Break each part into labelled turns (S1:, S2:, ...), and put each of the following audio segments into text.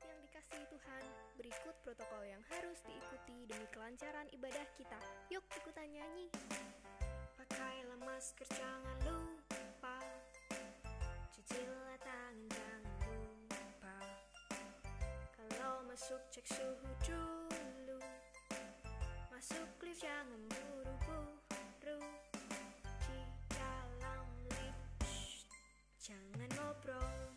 S1: Jemaat yang dikasihi Tuhan, berikut protokol yang harus diikuti demi kelancaran ibadah kita. Yuk ikutan nyanyi. Pakailah masker, jangan lupa. Cucilah tangan, jangan lupa. Kalau masuk cek suhu dulu. Masuk lift jangan buru-buru. Di dalam lift jangan ngobrol.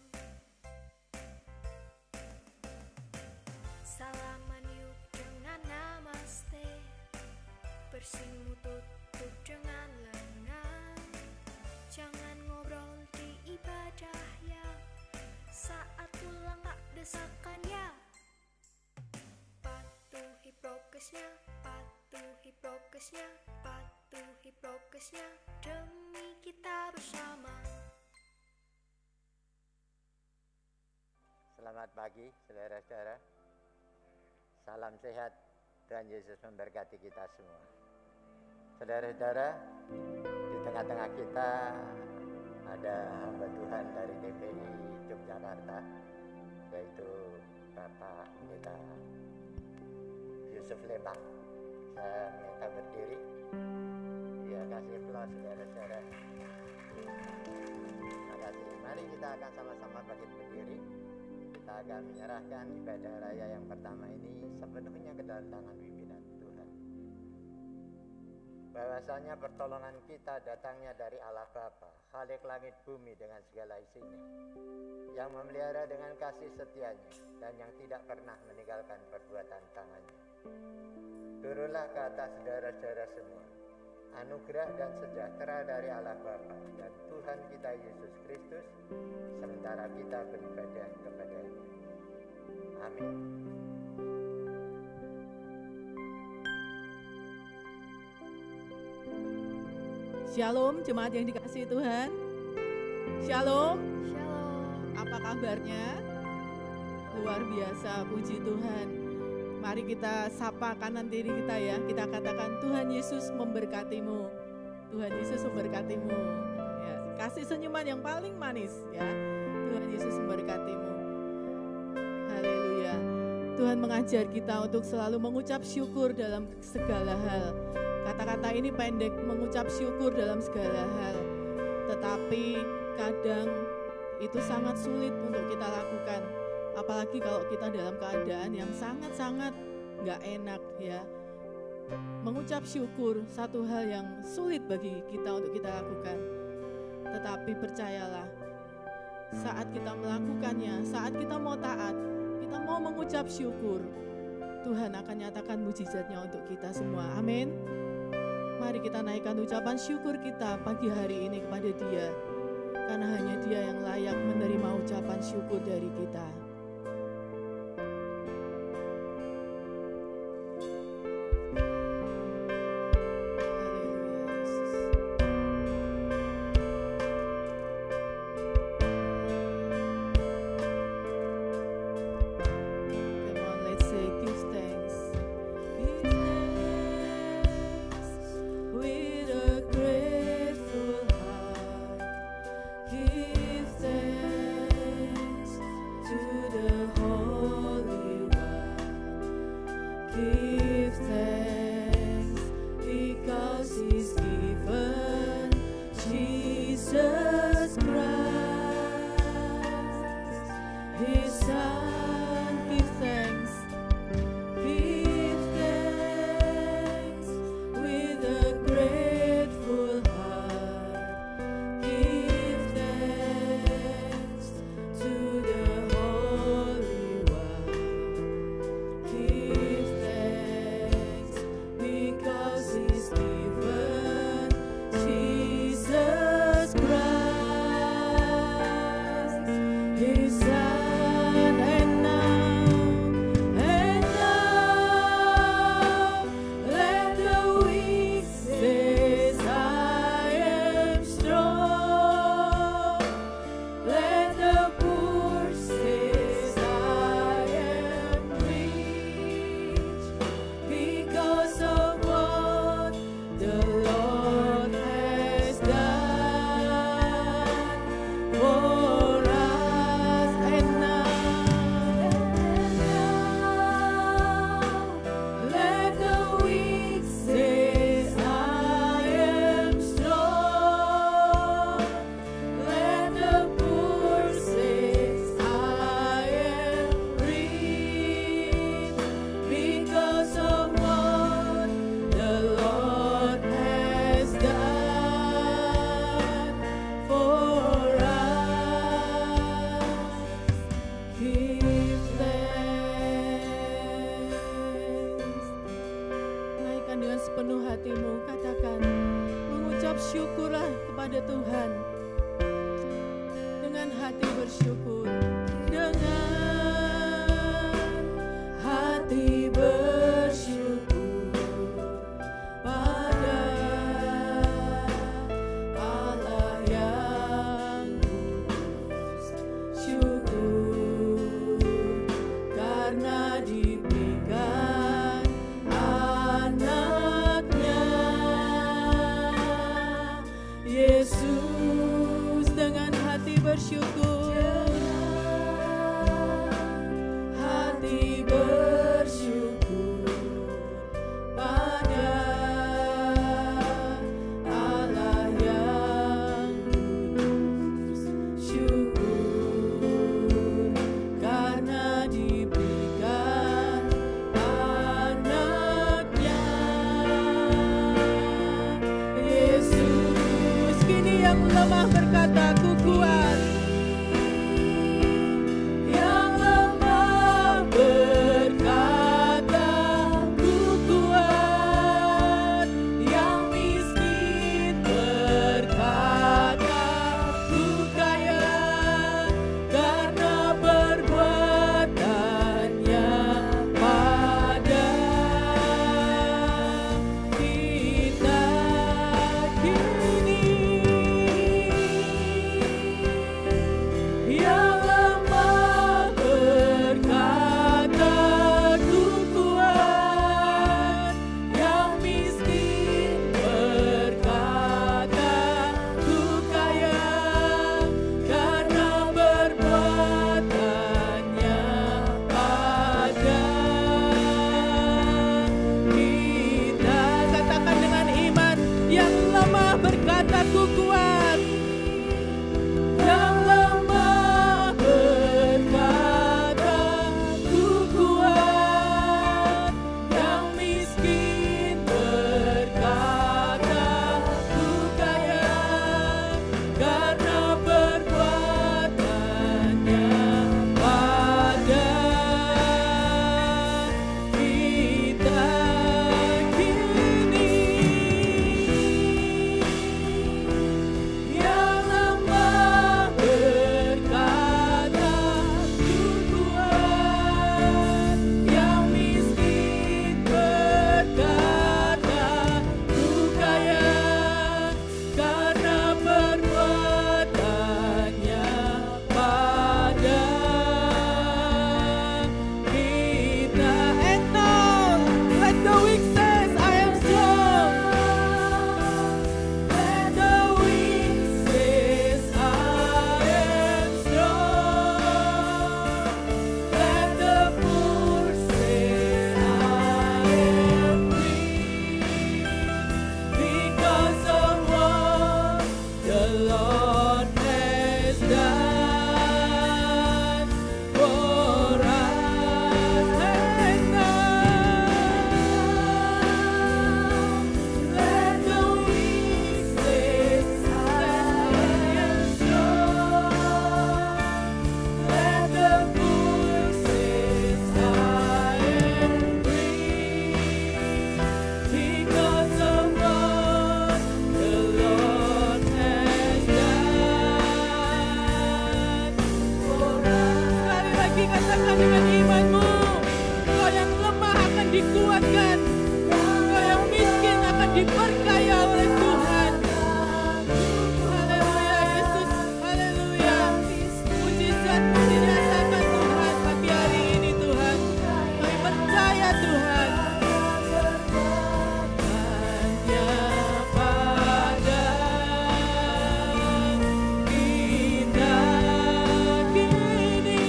S1: Salaman yuk dengan namaste. Bersimu tutup dengan lengan. Jangan ngobrol di ibadah ya. Saat pulang gak desakan ya. Patuhi prokesnya, patuhi prokesnya, patuhi prokesnya, demi kita bersama.
S2: Selamat pagi saudara-saudara. Salam sehat, Tuhan Yesus memberkati kita semua. Saudara-saudara, di tengah-tengah kita ada hamba Tuhan dari GPI Yogyakarta, yaitu Bapak Pendeta Yusuf Lembang. Saya minta berdiri. Ya, kasih aplaus saudara-saudara. Terima kasih. Mari kita akan sama-sama bangkit berdiri. Kita akan menyerahkan ibadah raya yang pertama ini sepenuhnya ke dalam tangan pimpinan Tuhan. Bahwasanya pertolongan kita datangnya dari Allah Bapa, Khalik langit bumi dengan segala isinya, yang memelihara dengan kasih setianya dan yang tidak pernah meninggalkan perbuatan tangannya. Turunlah ke atas saudara-saudara semua anugerah dan sejahtera dari Allah Bapa dan Tuhan kita Yesus Kristus, sementara kita beribadah kepada-Nya. Amin.
S3: Shalom jemaat yang dikasihi Tuhan. Shalom.
S1: Shalom.
S3: Apa kabarnya? Luar biasa, puji Tuhan. Mari kita sapa kanan kiri kita ya. Kita katakan Tuhan Yesus memberkatimu. Tuhan Yesus memberkatimu. Ya, kasih senyuman yang paling manis ya. Tuhan Yesus memberkatimu. Haleluya. Tuhan mengajar kita untuk selalu mengucap syukur dalam segala hal. Kata-kata ini pendek, mengucap syukur dalam segala hal. Tetapi kadang itu sangat sulit untuk kita lakukan. Apalagi kalau kita dalam keadaan yang sangat-sangat gak enak ya. Mengucap syukur satu hal yang sulit bagi kita untuk kita lakukan. Tetapi percayalah, saat kita melakukannya, saat kita mau taat, kita mau mengucap syukur, Tuhan akan nyatakan mujizatnya untuk kita semua. Amin. Mari kita naikkan ucapan syukur kita pagi hari ini kepada Dia. Karena hanya Dia yang layak menerima ucapan syukur dari kita. His Son and bersyukurlah kepada Tuhan dengan hati bersyukur, dengan hati bersyukur pada Allah yang kudus. Syukur karena diberikan anaknya Yesus, dengan hati bersyukur, hati bersyukur pada Allah yang kudus. Syukur karena diberikan anaknya Yesus. Kini yang lemah berkata, ku kuat. Yang lemah berkata, ku kuat. Yang miskin berkata, ku kaya. Karena perbuatannya pada kita kini. Yang lemah berkata, ku kuat. Yang miskin berkata, ku kaya. Karena perbuatannya pada kita. Katakan dengan iman, yang lemah berkata, ku kuat. Yang lemah berkata, ku kuat. Yang miskin berkata, ku kaya. Karena perbuatannya pada kita kini. Yang lemah berkata, ku kuat. Yang miskin berkata, ku kaya. Karena perbuatannya pada kita. And now, let the weak says, I am strong. Let the weak says, I am strong. Let the poor say, I am free. Because of what the Lord has done for us. And now, let the weak say, I am strong. Let the poor say, I am free. Because of what the Lord has done for us. Sekali lagi katakan dengan imanmu, kau yang lemah akan dikuatkan, kau yang miskin akan diperkaya oleh Tuhan. Haleluya Yesus, haleluya. Mujizat-Mu dinyatakan Tuhan pagi hari ini Tuhan. Kami percaya Tuhan. Hanya pada kita kini,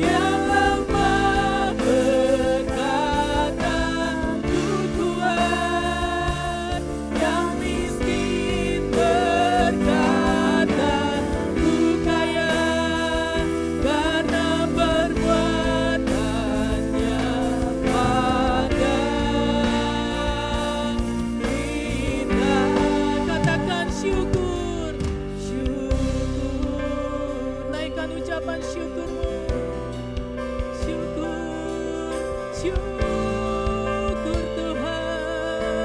S3: yang lemah berkata, ku kuat. Yang miskin berkata, ku kaya. Karena perbuatannya pada kita. Katakan syukur, syukur. Naikkan ucapan syukurmu. Syukur, syukur Tuhan.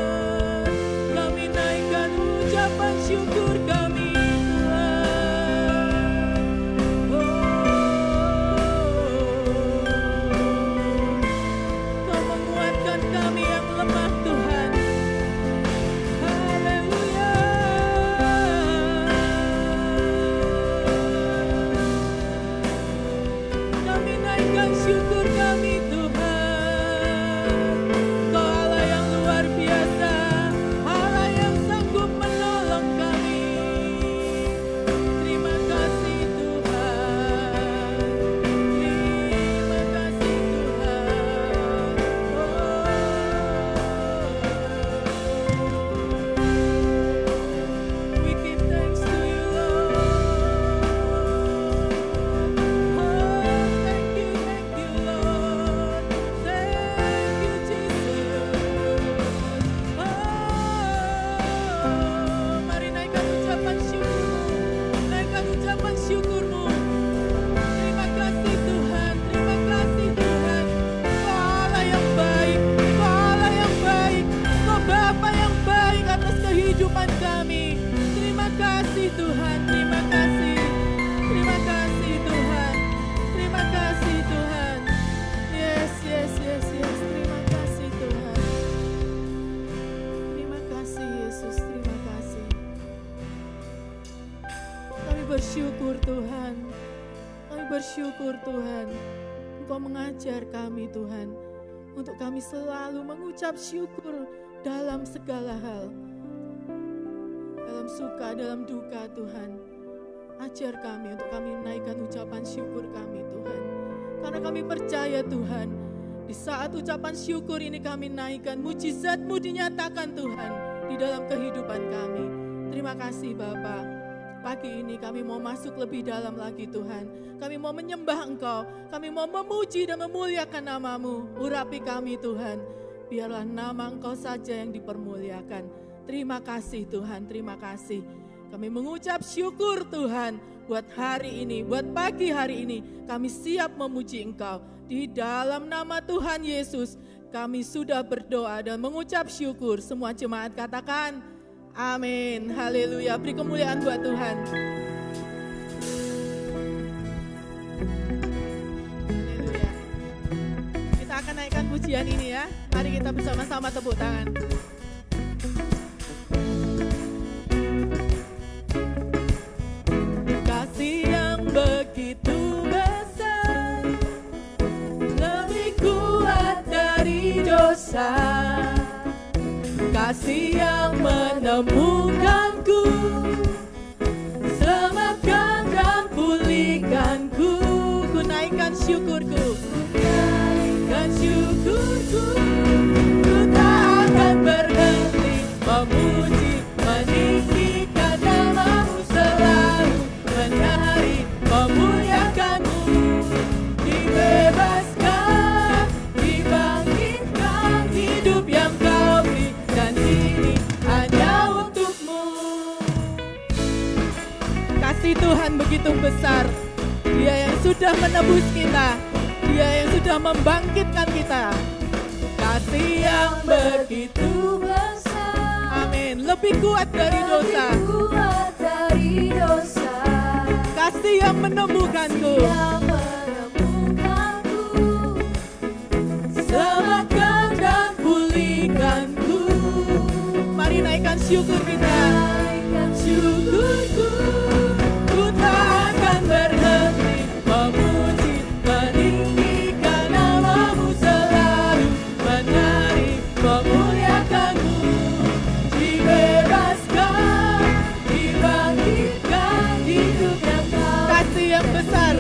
S3: bersyukur Tuhan. Kami bersyukur Tuhan. Engkau mengajar kami Tuhan. Untuk kami selalu mengucap syukur dalam segala hal. Dalam suka, dalam duka Tuhan. Ajar kami untuk kami menaikkan ucapan syukur kami Tuhan. Karena kami percaya Tuhan, di saat ucapan syukur ini kami naikkan, mujizat-Mu dinyatakan Tuhan di dalam kehidupan kami. Terima kasih Bapa. Pagi ini kami mau masuk lebih dalam lagi Tuhan. Kami mau menyembah Engkau, kami mau memuji dan memuliakan nama-Mu. Urapi kami Tuhan, biarlah nama Engkau saja yang dipermuliakan. Terima kasih Tuhan, terima kasih. Kami mengucap syukur Tuhan buat hari ini, buat pagi hari ini. Kami siap memuji Engkau. Di dalam nama Tuhan Yesus, kami sudah berdoa dan mengucap syukur. Semua jemaat katakan, amin. Haleluya. Beri kemuliaan buat Tuhan. Haleluya. Kita akan naikkan pujian ini ya. Mari kita bersama-sama tepuk tangan. Kasih yang begitu besar, lebih kuat dari dosa. Kasih yang menemukanku, selamatkan dan pulihkanku. Ku naikkan syukurku, naikkan syukurku. Ku tak akan berhenti memuji, meninggikan nama-Mu selalu, menari, memuliakan-Mu. Dibebaskan, dibangkitkan, hidup yang Kau beri, dan ini hanya untuk-Mu. Kasih Tuhan begitu besar. Dia yang sudah menebus kita, Dia yang sudah membangkitkan kita. Kasih yang begitu besar, amin, lebih kuat dari dosa. Kasih yang menemukanku, selamatkan dan pulihkanku. Mari naikkan syukur kita. Naikkan syukurku, ku tak akan berhenti memuji, meninggikan nama-Mu selalu, menari, memuliakan-Mu. Dibebaskan, dibangkitkan, hidup yang Kau. Kasih yang besar.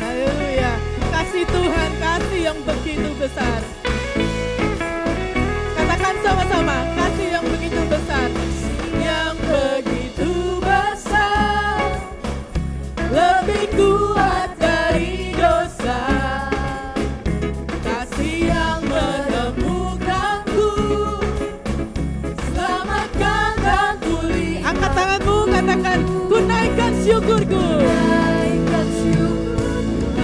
S3: Haleluya. Kasih Tuhan, kasih yang begitu besar. Katakan sama-sama, kasih yang begitu besar. Yang begitu besar, lebih kuat dari dosa. Kasih yang menemukanku, selamatkan dan pulih. Angkat tanganmu, katakan, ku naikkan syukurku. Naikkan syukurku,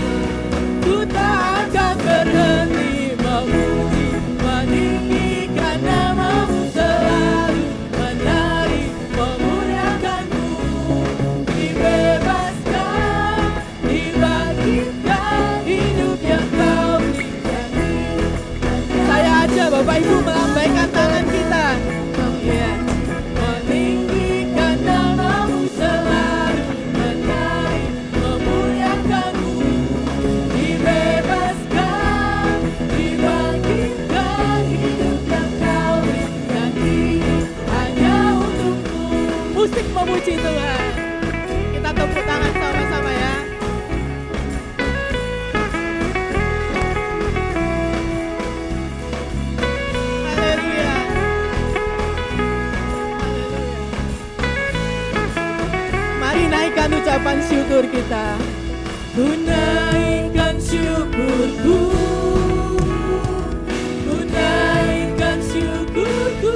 S3: ku tak akan berhenti memuji, meninggikan nama-Mu selalu, menari, memuliakan-Mu. Dibebaskan, dibangkitkan, hidup yang Kau berikan. Saya aja Bapak Ibu melambaikan tangan kita. Ya. Meninggikan nama-Mu selalu, menari, memuliakan-Mu. Dibebaskan, dibangkitkan, hidup yang Kau berikan. Ini hanya untuk-Mu. Musik memuji Tuhan. Kita tepuk tangan sama-sama ya. Haleluya. Haleluya. Mari naikkan ucapan syukur kita. Ku naikkan syukurku, ku naikkan syukurku.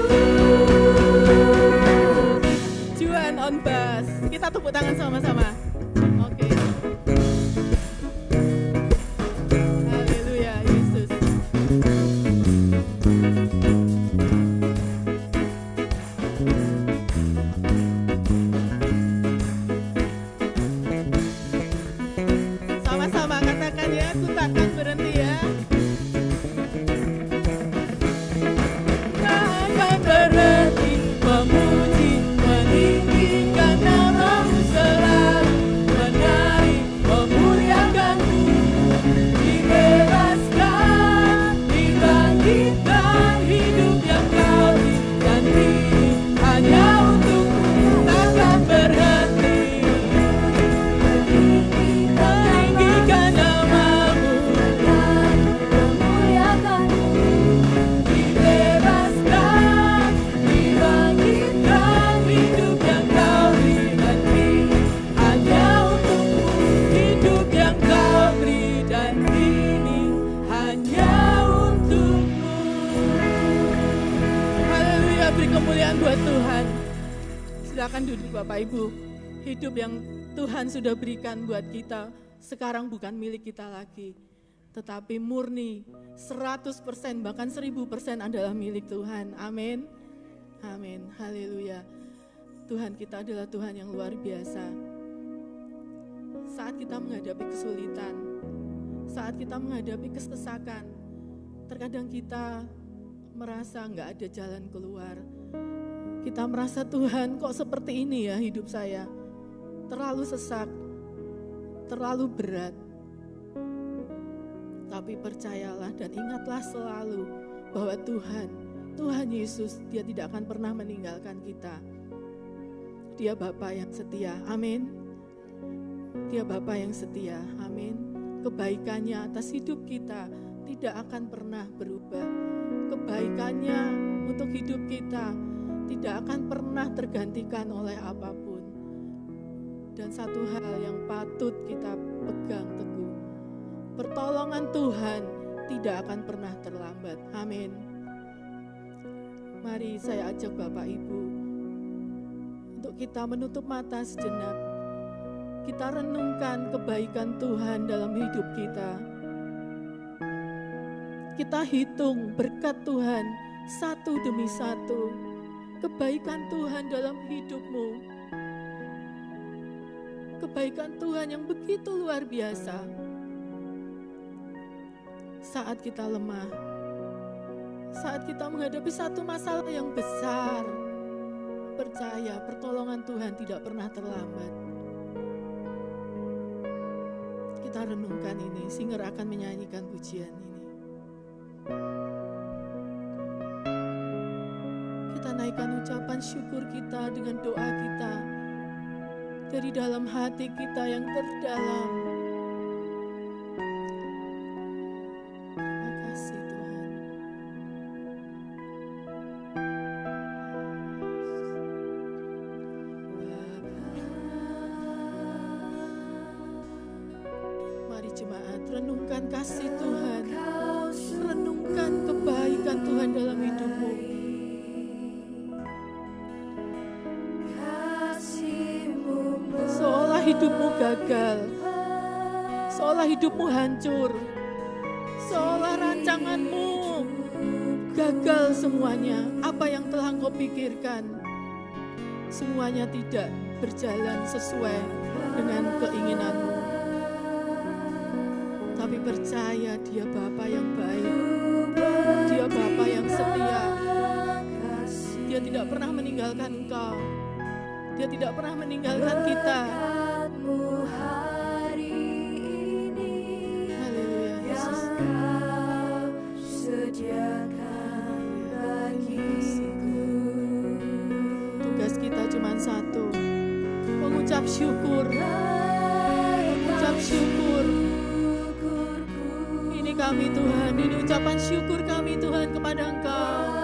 S3: Juan on bass. Kita tepuk tangan sama-sama. Oke. Haleluya, Yesus. Sama-sama katakan ya, ku takkan berhenti ya. Tak akan berhenti memuji, Silakan duduk Bapak Ibu. Hidup yang Tuhan sudah berikan buat kita sekarang bukan milik kita lagi, tetapi murni 100% bahkan 1000% adalah milik Tuhan. Amin. Amin. Haleluya. Tuhan kita adalah Tuhan yang luar biasa. Saat kita menghadapi kesulitan, saat kita menghadapi kesesakan, terkadang kita merasa nggak ada jalan keluar. Kita merasa, Tuhan kok seperti ini ya hidup saya, terlalu sesak, terlalu berat. Tapi percayalah dan ingatlah selalu bahwa Tuhan Yesus, Dia tidak akan pernah meninggalkan kita. Dia Bapa yang setia, amin. Dia Bapa yang setia, amin. Kebaikannya atas hidup kita tidak akan pernah berubah. Kebaikannya untuk hidup kita tidak akan pernah tergantikan oleh apapun. Dan satu hal yang patut kita pegang teguh, pertolongan Tuhan tidak akan pernah terlambat. Amin. Mari saya ajak Bapak Ibu untuk kita menutup mata sejenak. Kita renungkan kebaikan Tuhan dalam hidup kita. Kita hitung berkat Tuhan satu demi satu. Kebaikan Tuhan dalam hidupmu. Kebaikan Tuhan yang begitu luar biasa. Saat kita lemah, saat kita menghadapi satu masalah yang besar, percaya pertolongan Tuhan tidak pernah terlambat. Kita renungkan ini, singer akan menyanyikan pujian ini. Kita naikkan ucapan syukur kita dengan doa kita dari dalam hati kita yang terdalam. Terima kasih Tuhan. Mari jemaat renungkan kasih Tuhan, renungkan kebaikan Tuhan dalam hidupmu. Seolah hidupmu gagal, seolah hidupmu hancur, seolah rancanganmu gagal semuanya. Apa yang telah engkau pikirkan, semuanya tidak berjalan sesuai dengan keinginanmu. Tapi percaya Dia Bapa yang baik, Dia Bapa yang setia. Dia tidak pernah meninggalkan engkau. Dia tidak pernah meninggalkan kita. Haleluya Yesus. Tugas kita cuma satu, mengucap syukur. Mengucap syukur. Ini kami Tuhan, ini ucapan syukur kami Tuhan kepada Engkau.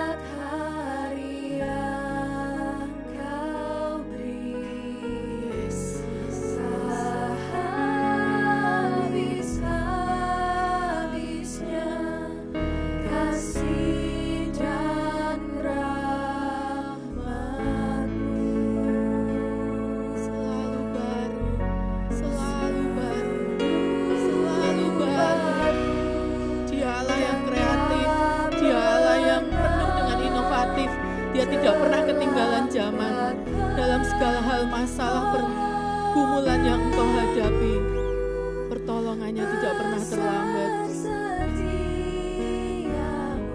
S3: Dia tidak pernah ketinggalan zaman dalam segala hal masalah pergumulan yang engkau hadapi. Pertolongannya tidak pernah terlambat.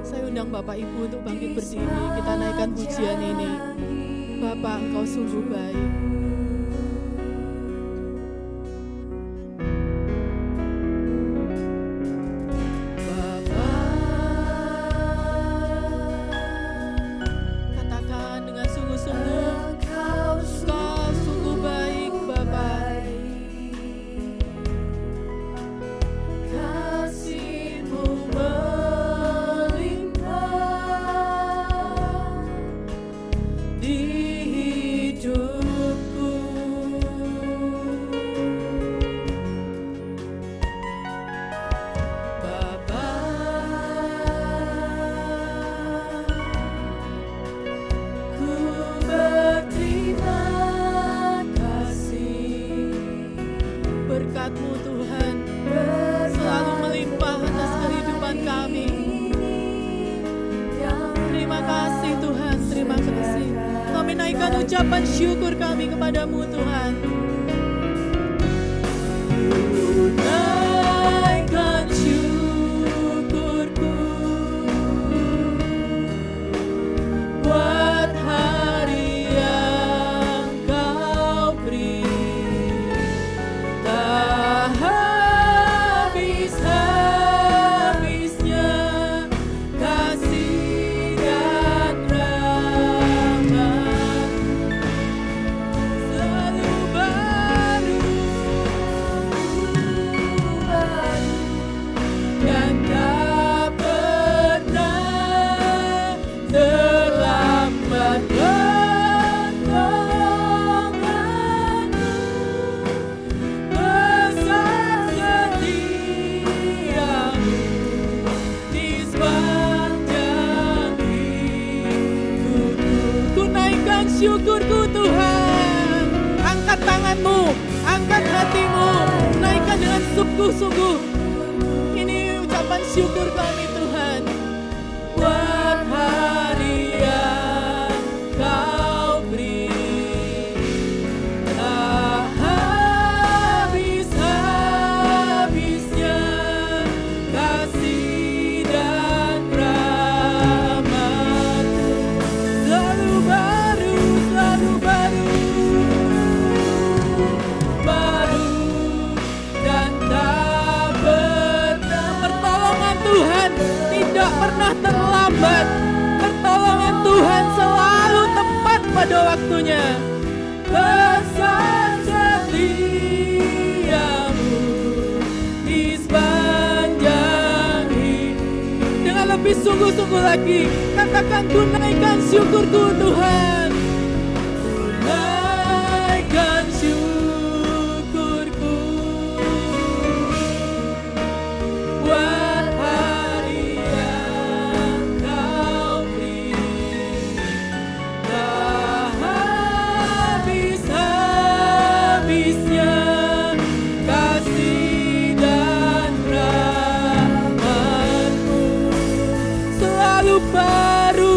S3: Saya undang Bapak Ibu untuk bangkit berdiri. Kita naikkan pujian ini. Bapa, Engkau sungguh baik. Di hidupku ucapan syukur kami kepadamu Tuhan. Naikkan syukurku buat hari yang kau beri, tak habis-habisnya kasih dan rahmat, selalu baru dan tak pernah terlambat. Pertolonganmu besar setiamu di sepanjang hidupku. Ku naikkan syukurku Tuhan. Angkat tanganmu, angkat hatimu, naikkan dengan sungguh-sungguh. Ini ucapan syukur kami Tuhan. Buat hari yang kau beri, tak habis-habisnya kasih dan rahmat, selalu baru, dan tak pernah. Pertolongan Tuhan tidak pernah terlambat. Pertolongan Tuhan selalu tepat pada waktunya. Besar setiamu di sepanjang hidup. Dengan lebih sungguh-sungguh lagi, katakan ku naikkan syukurku Tuhan. Naikkan syukurku buat hari yang kau beri, tak habis-habisnya kasih dan rahmat-Mu, selalu baru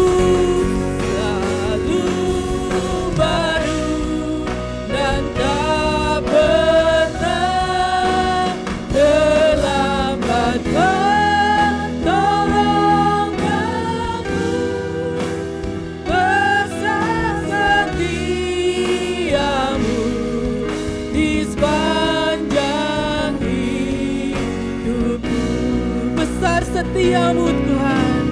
S3: dan tak pernah terlambat. Pertolonganmu besar setiamu di sepanjang hidupku. Besar setiamu Tuhan.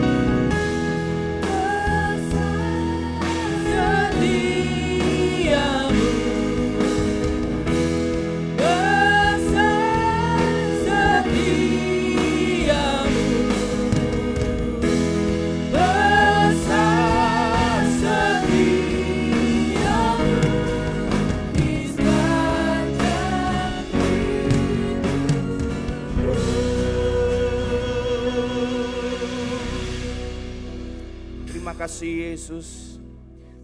S4: Terima kasih Yesus,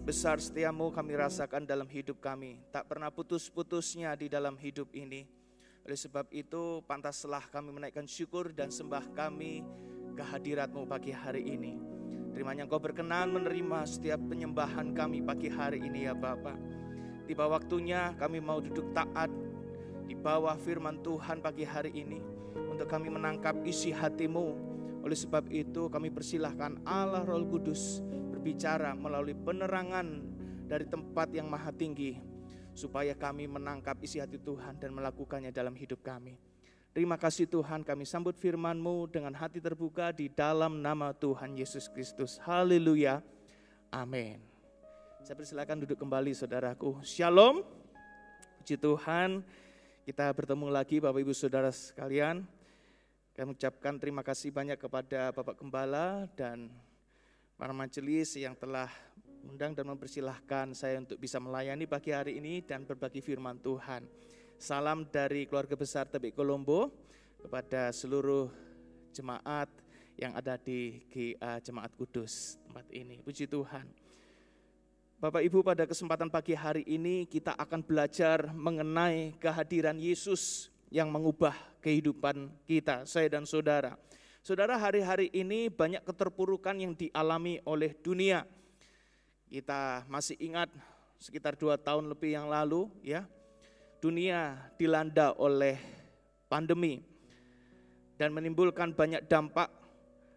S4: besar setiamu kami rasakan dalam hidup kami, tak pernah putus-putusnya di dalam hidup ini. Oleh sebab itu pantaslah kami menaikkan syukur dan sembah kami kehadirat-Mu pagi hari ini. Terimanya Engkau berkenan menerima setiap penyembahan kami pagi hari ini ya Bapa. Tiba waktunya kami mau duduk taat di bawah firman Tuhan pagi hari ini, untuk kami menangkap isi hati-Mu. Oleh sebab itu kami persilahkan Allah Roh Kudus berbicara melalui penerangan dari tempat yang maha tinggi, supaya kami menangkap isi hati Tuhan dan melakukannya dalam hidup kami. Terima kasih Tuhan, kami sambut firman-Mu dengan hati terbuka di dalam nama Tuhan Yesus Kristus. Haleluya, amin. Saya persilakan duduk kembali saudaraku. Shalom, puji Tuhan, kita bertemu lagi Bapak Ibu Saudara sekalian. Kami ucapkan terima kasih banyak kepada Bapak Gembala dan para majelis yang telah undang dan mempersilahkan saya untuk bisa melayani pagi hari ini dan berbagi firman Tuhan. Salam dari keluarga besar Tebik Kolombo kepada seluruh jemaat yang ada di GA Jemaat Kudus tempat ini. Puji Tuhan. Bapak Ibu, pada kesempatan pagi hari ini kita akan belajar mengenai kehadiran Yesus yang mengubah kehidupan kita, saya dan saudara. Saudara, hari-hari ini banyak keterpurukan yang dialami oleh dunia. Kita masih ingat sekitar 2 tahun lebih yang lalu ya, dunia dilanda oleh pandemi dan menimbulkan banyak dampak,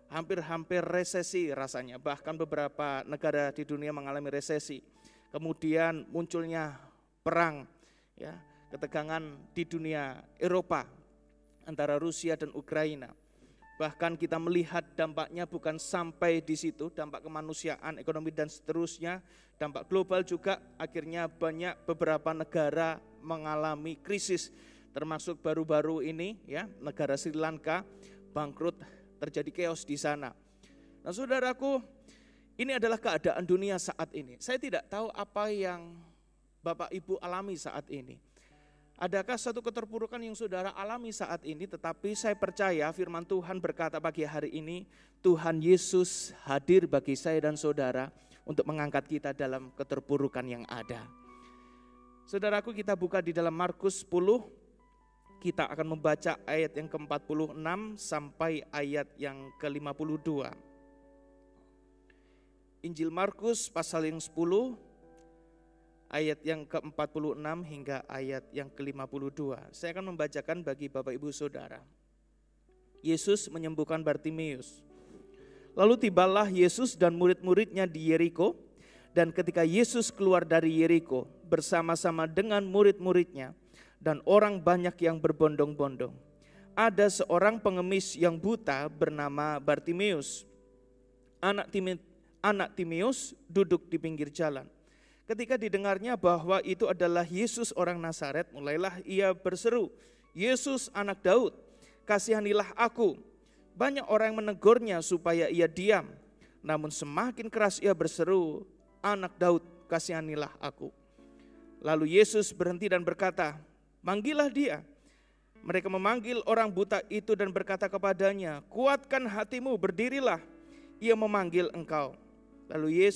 S4: hampir-hampir resesi rasanya. Bahkan beberapa negara di dunia mengalami resesi. Kemudian munculnya perang, ya, ketegangan di dunia Eropa antara Rusia dan Ukraina. Bahkan kita melihat dampaknya bukan sampai di situ, dampak kemanusiaan, ekonomi dan seterusnya, dampak global juga. Akhirnya banyak beberapa negara mengalami krisis, termasuk baru-baru ini ya, negara Sri Lanka bangkrut, terjadi chaos di sana. Nah, saudaraku, ini adalah keadaan dunia saat ini. Saya tidak tahu apa yang Bapak Ibu alami saat ini. Adakah suatu keterpurukan yang saudara alami saat ini? Tetapi saya percaya firman Tuhan berkata pagi hari ini, Tuhan Yesus hadir bagi saya dan saudara untuk mengangkat kita dalam keterpurukan yang ada. Saudaraku, kita buka di dalam Markus 10, kita akan membaca ayat yang ke-46 sampai ayat yang ke-52. Injil Markus pasal yang 10, ayat yang ke-46 hingga ayat yang ke-52. Saya akan membacakan bagi Bapak Ibu Saudara. Yesus menyembuhkan Bartimeus. Lalu tibalah Yesus dan murid-muridnya di Yeriko, dan ketika Yesus keluar dari Yeriko bersama-sama dengan murid-muridnya dan orang banyak yang berbondong-bondong, ada seorang pengemis yang buta bernama Bartimeus. Anak Timeus duduk di pinggir jalan. Ketika didengarnya bahwa itu adalah Yesus orang Nazaret, mulailah ia berseru, Yesus anak Daud, kasihanilah aku. Banyak orang yang menegurnya supaya ia diam, namun semakin keras ia berseru, anak Daud, kasihanilah aku. Lalu Yesus berhenti dan berkata, manggillah dia. Mereka memanggil orang buta itu dan berkata kepadanya, kuatkan hatimu, berdirilah, ia memanggil engkau. Lalu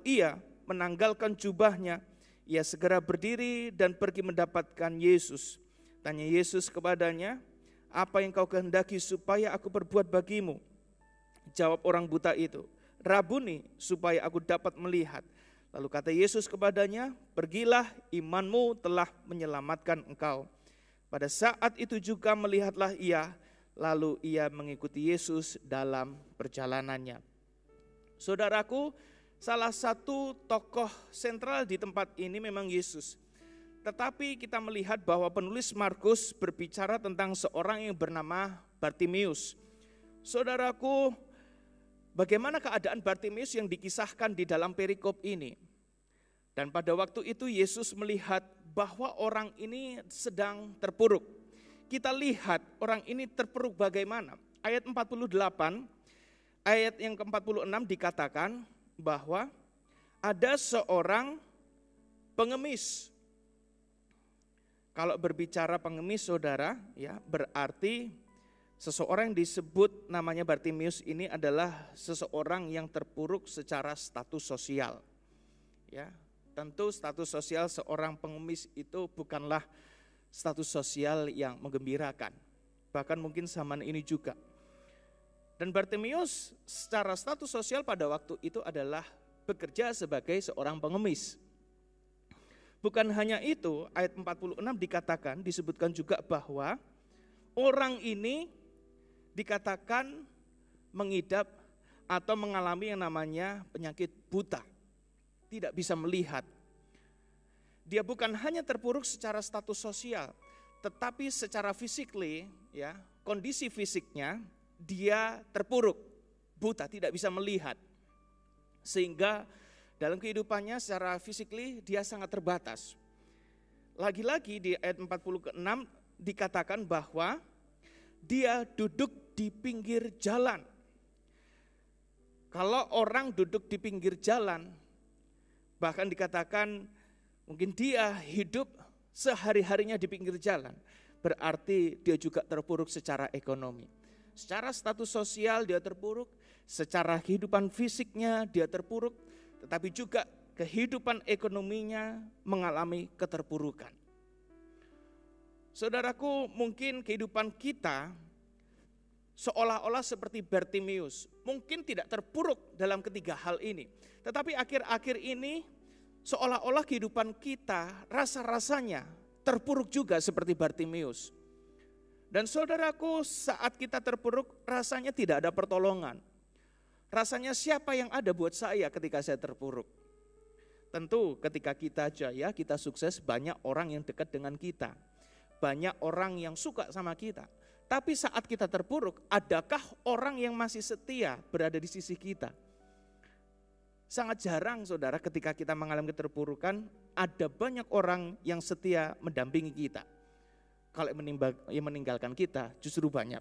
S4: ia menanggalkan jubahnya, ia segera berdiri dan pergi mendapatkan Yesus. Tanya Yesus kepadanya, apa yang kau kehendaki supaya aku perbuat bagimu? Jawab orang buta itu, Rabuni, supaya aku dapat melihat. Lalu kata Yesus kepadanya, pergilah, imanmu telah menyelamatkan engkau. Pada saat itu juga melihatlah ia, lalu ia mengikuti Yesus dalam perjalanannya. Saudaraku, salah satu tokoh sentral di tempat ini memang Yesus. Tetapi kita melihat bahwa penulis Markus berbicara tentang seorang yang bernama Bartimeus. Saudaraku, bagaimana keadaan Bartimeus yang dikisahkan di dalam perikop ini? Dan pada waktu itu Yesus melihat bahwa orang ini sedang terpuruk. Kita lihat orang ini terpuruk bagaimana. Ayat 48, ayat yang ke-46 dikatakan bahwa ada seorang pengemis. Kalau berbicara pengemis saudara, ya berarti seseorang yang disebut namanya Bartimeus ini adalah seseorang yang terpuruk secara status sosial. Ya, tentu status sosial seorang pengemis itu bukanlah status sosial yang menggembirakan. Bahkan mungkin zaman ini juga. Dan Bartimeus secara status sosial pada waktu itu adalah bekerja sebagai seorang pengemis. Bukan hanya itu, ayat 46 dikatakan, disebutkan juga bahwa orang ini dikatakan mengidap atau mengalami yang namanya penyakit buta. Tidak bisa melihat. Dia bukan hanya terpuruk secara status sosial, tetapi secara physically, ya, kondisi fisiknya dia terpuruk, buta, tidak bisa melihat. Sehingga dalam kehidupannya secara physically dia sangat terbatas. Lagi-lagi di ayat 46 dikatakan bahwa dia duduk di pinggir jalan. Kalau orang duduk di pinggir jalan, bahkan dikatakan mungkin dia hidup sehari-harinya di pinggir jalan, berarti dia juga terpuruk secara ekonomi. Secara status sosial dia terpuruk, secara kehidupan fisiknya dia terpuruk, tetapi juga kehidupan ekonominya mengalami keterpurukan. Saudaraku, mungkin kehidupan kita seolah-olah seperti Bartimeus, mungkin tidak terpuruk dalam ketiga hal ini. Tetapi akhir-akhir ini seolah-olah kehidupan kita rasa-rasanya terpuruk juga seperti Bartimeus. Dan saudaraku, saat kita terpuruk rasanya tidak ada pertolongan. Rasanya siapa yang ada buat saya ketika saya terpuruk? Tentu ketika kita jaya, kita sukses, banyak orang yang dekat dengan kita. Banyak orang yang suka sama kita. Tapi saat kita terpuruk, adakah orang yang masih setia berada di sisi kita? Sangat jarang saudara ketika kita mengalami keterpurukan, ada banyak orang yang setia mendampingi kita. Kalau yang meninggalkan kita justru banyak.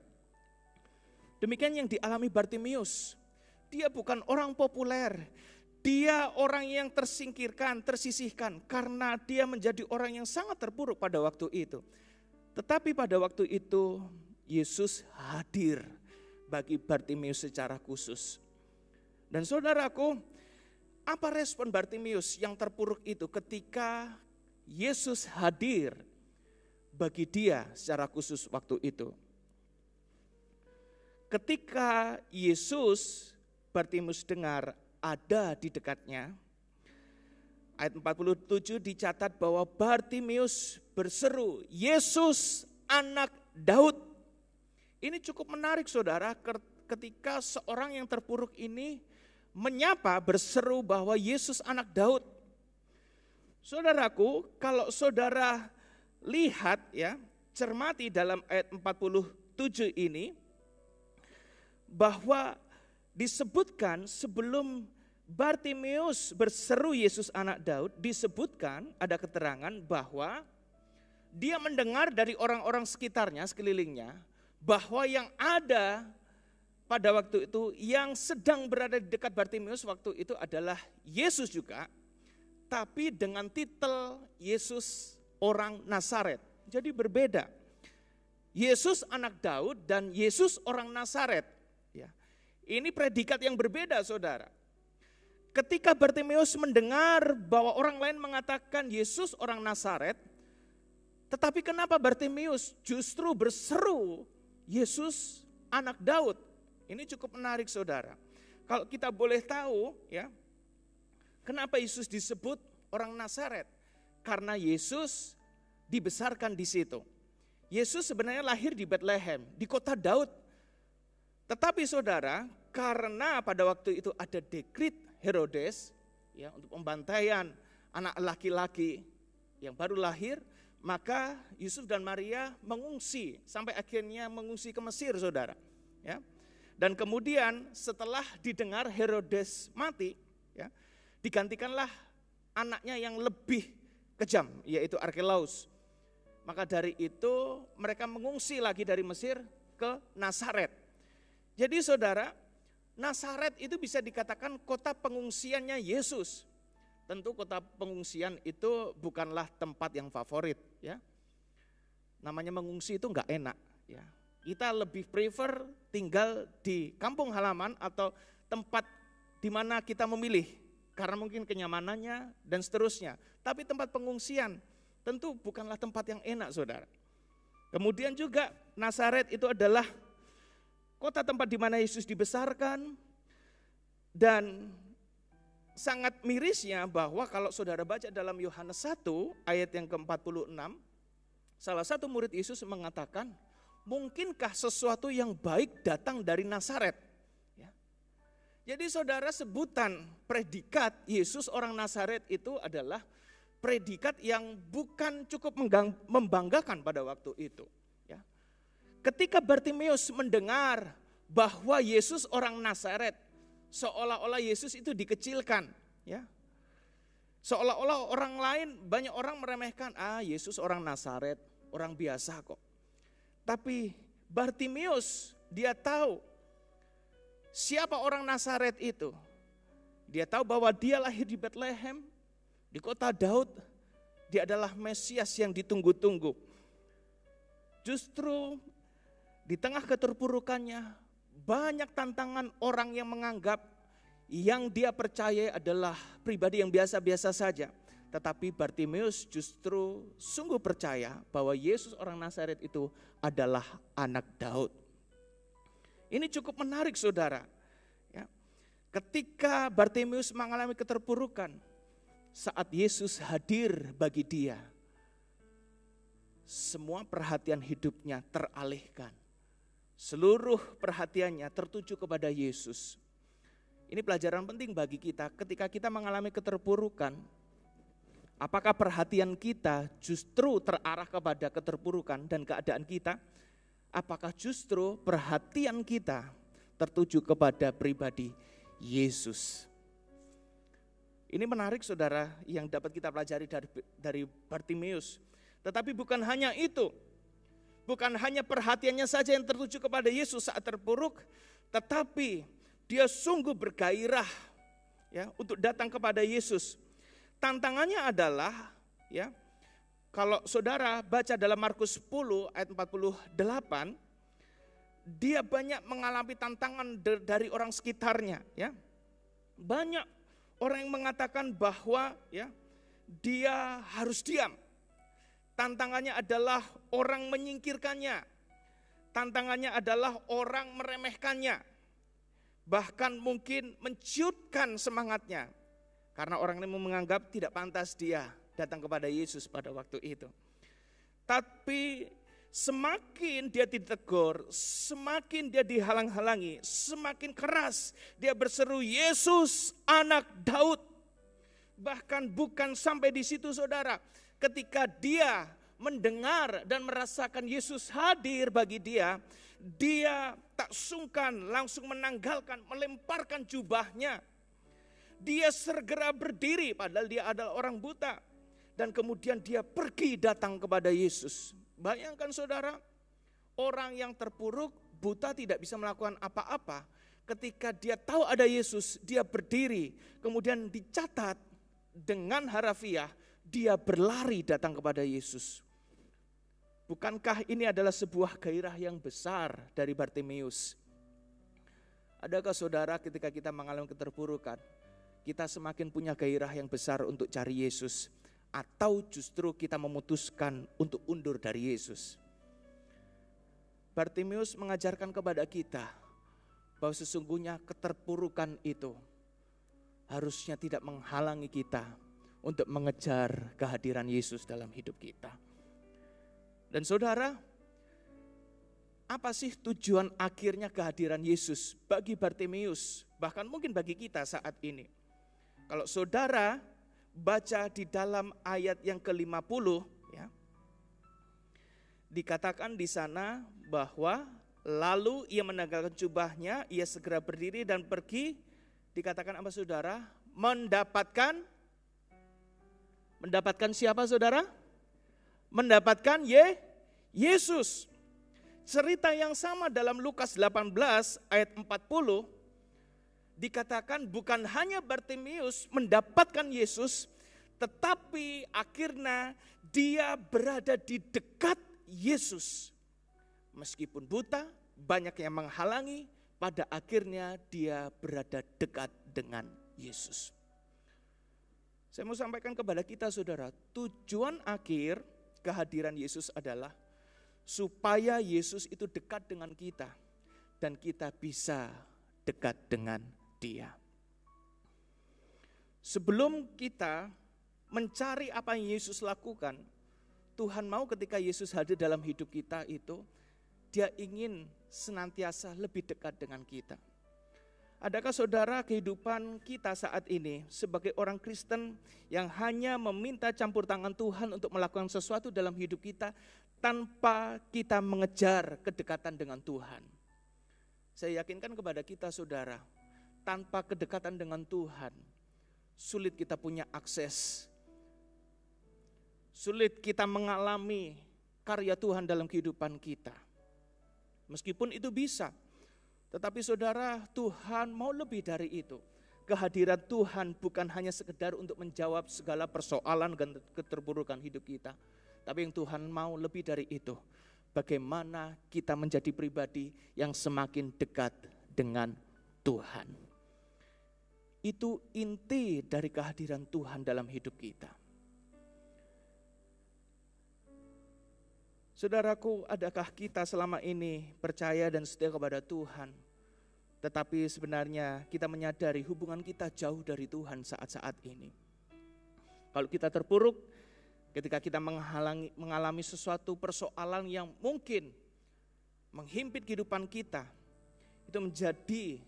S4: Demikian yang dialami Bartimeus. Dia bukan orang populer, dia orang yang tersingkirkan, tersisihkan karena dia menjadi orang yang sangat terpuruk pada waktu itu. Tetapi pada waktu itu Yesus hadir bagi Bartimeus secara khusus. Dan saudaraku, apa respon Bartimeus yang terpuruk itu ketika Yesus hadir bagi dia secara khusus waktu itu? Ketika Yesus Bartimeus dengar ada di dekatnya, ayat 47 dicatat bahwa Bartimeus berseru, "Yesus anak Daud." Ini cukup menarik saudara, ketika seorang yang terpuruk ini menyapa, berseru bahwa Yesus anak Daud. Saudaraku, kalau saudara lihat ya, cermati dalam ayat 47 ini, bahwa disebutkan sebelum Bartimeus berseru Yesus anak Daud, disebutkan ada keterangan bahwa dia mendengar dari orang-orang sekitarnya, sekelilingnya, bahwa yang ada pada waktu itu yang sedang berada di dekat Bartimeus waktu itu adalah Yesus juga, tapi dengan titel Yesus orang Nazaret. Jadi berbeda. Yesus anak Daud dan Yesus orang Nazaret. Ya. Ini predikat yang berbeda saudara. Ketika Bartimeus mendengar bahwa orang lain mengatakan Yesus orang Nazaret, tetapi kenapa Bartimeus justru berseru Yesus anak Daud? Ini cukup menarik saudara. Kalau kita boleh tahu ya, kenapa Yesus disebut orang Nazaret? Karena Yesus dibesarkan di situ. Yesus sebenarnya lahir di Bethlehem, di kota Daud. Tetapi saudara, karena pada waktu itu ada dekrit Herodes ya, untuk pembantaian anak laki-laki yang baru lahir, maka Yusuf dan Maria mengungsi sampai akhirnya mengungsi ke Mesir saudara. Ya. Dan kemudian setelah didengar Herodes mati, ya, digantikanlah anaknya yang lebih kejam, yaitu Arkelaus. Maka dari itu mereka mengungsi lagi dari Mesir ke Nazaret. Jadi saudara, Nazaret itu bisa dikatakan kota pengungsiannya Yesus. Tentu kota pengungsian itu bukanlah tempat yang favorit ya. Namanya mengungsi itu enggak enak ya. Kita lebih prefer tinggal di kampung halaman atau tempat di mana kita memilih karena mungkin kenyamanannya dan seterusnya. Tapi tempat pengungsian tentu bukanlah tempat yang enak saudara. Kemudian juga Nazaret itu adalah kota tempat di mana Yesus dibesarkan, dan sangat mirisnya bahwa kalau saudara baca dalam Yohanes 1 ayat yang ke-46, salah satu murid Yesus mengatakan, mungkinkah sesuatu yang baik datang dari Nazaret? Ya. Jadi saudara, sebutan predikat Yesus orang Nazaret itu adalah predikat yang bukan cukup membanggakan pada waktu itu. Ya. Ketika Bartimeus mendengar bahwa Yesus orang Nazaret, seolah-olah Yesus itu dikecilkan. Ya. Seolah-olah orang lain, banyak orang meremehkan, Yesus orang Nazaret, orang biasa kok. Tapi Bartimeus dia tahu siapa orang Nazaret itu. Dia tahu bahwa dia lahir di Bethlehem, di kota Daud. Dia adalah Mesias yang ditunggu-tunggu. Justru di tengah keterpurukannya banyak tantangan orang yang menganggap yang dia percaya adalah pribadi yang biasa-biasa saja. Tetapi Bartimeus justru sungguh percaya bahwa Yesus orang Nazaret itu adalah anak Daud. Ini cukup menarik saudara. Ya. Ketika Bartimeus mengalami keterpurukan, saat Yesus hadir bagi dia, semua perhatian hidupnya teralihkan. Seluruh perhatiannya tertuju kepada Yesus. Ini pelajaran penting bagi kita ketika kita mengalami keterpurukan. Apakah perhatian kita justru terarah kepada keterpurukan dan keadaan kita? Apakah justru perhatian kita tertuju kepada pribadi Yesus? Ini menarik saudara yang dapat kita pelajari dari Bartimeus. Tetapi bukan hanya itu. Bukan hanya perhatiannya saja yang tertuju kepada Yesus saat terpuruk, tetapi dia sungguh bergairah ya untuk datang kepada Yesus. Tantangannya adalah ya, kalau saudara baca dalam Markus 10 ayat 48, dia banyak mengalami tantangan dari orang sekitarnya ya. Banyak orang yang mengatakan bahwa ya dia harus diam. Tantangannya adalah orang menyingkirkannya. Tantangannya adalah orang meremehkannya. Bahkan mungkin menciutkan semangatnya. Karena orang ini menganggap tidak pantas dia datang kepada Yesus pada waktu itu. Tapi semakin dia ditegur, semakin dia dihalang-halangi, semakin keras dia berseru, Yesus anak Daud. Bahkan bukan sampai di situ saudara. Ketika dia mendengar dan merasakan Yesus hadir bagi dia, dia tak sungkan langsung menanggalkan, melemparkan jubahnya. Dia segera berdiri padahal dia adalah orang buta. Dan kemudian dia pergi datang kepada Yesus. Bayangkan saudara, orang yang terpuruk, buta tidak bisa melakukan apa-apa. Ketika dia tahu ada Yesus, dia berdiri. Kemudian dicatat dengan harafiah, dia berlari datang kepada Yesus. Bukankah ini adalah sebuah gairah yang besar dari Bartimeus? Adakah saudara ketika kita mengalami keterpurukan, kita semakin punya gairah yang besar untuk cari Yesus? Atau justru kita memutuskan untuk undur dari Yesus? Bartimeus mengajarkan kepada kita bahwa sesungguhnya keterpurukan itu harusnya tidak menghalangi kita untuk mengejar kehadiran Yesus dalam hidup kita. Dan saudara, apa sih tujuan akhirnya kehadiran Yesus bagi Bartimeus, bahkan mungkin bagi kita saat ini? Kalau saudara baca di dalam ayat yang ke-50 ya, dikatakan di sana bahwa lalu ia menanggalkan jubahnya, ia segera berdiri dan pergi. Dikatakan apa saudara? Mendapatkan siapa saudara? Mendapatkan Yesus. Cerita yang sama dalam Lukas 18 ayat 40 dikatakan bukan hanya Bartimeus mendapatkan Yesus, tetapi akhirnya dia berada di dekat Yesus. Meskipun buta, banyak yang menghalangi, pada akhirnya dia berada dekat dengan Yesus. Saya mau sampaikan kepada kita saudara, tujuan akhir kehadiran Yesus adalah supaya Yesus itu dekat dengan kita dan kita bisa dekat dengan Dia. Sebelum kita mencari apa yang Yesus lakukan, Tuhan mau ketika Yesus hadir dalam hidup kita itu, Dia ingin senantiasa lebih dekat dengan kita. Adakah saudara kehidupan kita saat ini sebagai orang Kristen yang hanya meminta campur tangan Tuhan untuk melakukan sesuatu dalam hidup kita tanpa kita mengejar kedekatan dengan Tuhan? Saya yakinkan kepada kita saudara, tanpa kedekatan dengan Tuhan, sulit kita punya akses. Sulit kita mengalami karya Tuhan dalam kehidupan kita. Meskipun itu bisa, tetapi saudara, Tuhan mau lebih dari itu. Kehadiran Tuhan bukan hanya sekedar untuk menjawab segala persoalan dan keterpurukan hidup kita. Tapi yang Tuhan mau lebih dari itu. Bagaimana kita menjadi pribadi yang semakin dekat dengan Tuhan. Itu inti dari kehadiran Tuhan dalam hidup kita. Saudaraku, adakah kita selama ini percaya dan setia kepada Tuhan, tetapi sebenarnya kita menyadari hubungan kita jauh dari Tuhan saat-saat ini? Kalau kita terpuruk, ketika kita mengalami sesuatu persoalan yang mungkin menghimpit kehidupan kita, itu menjadi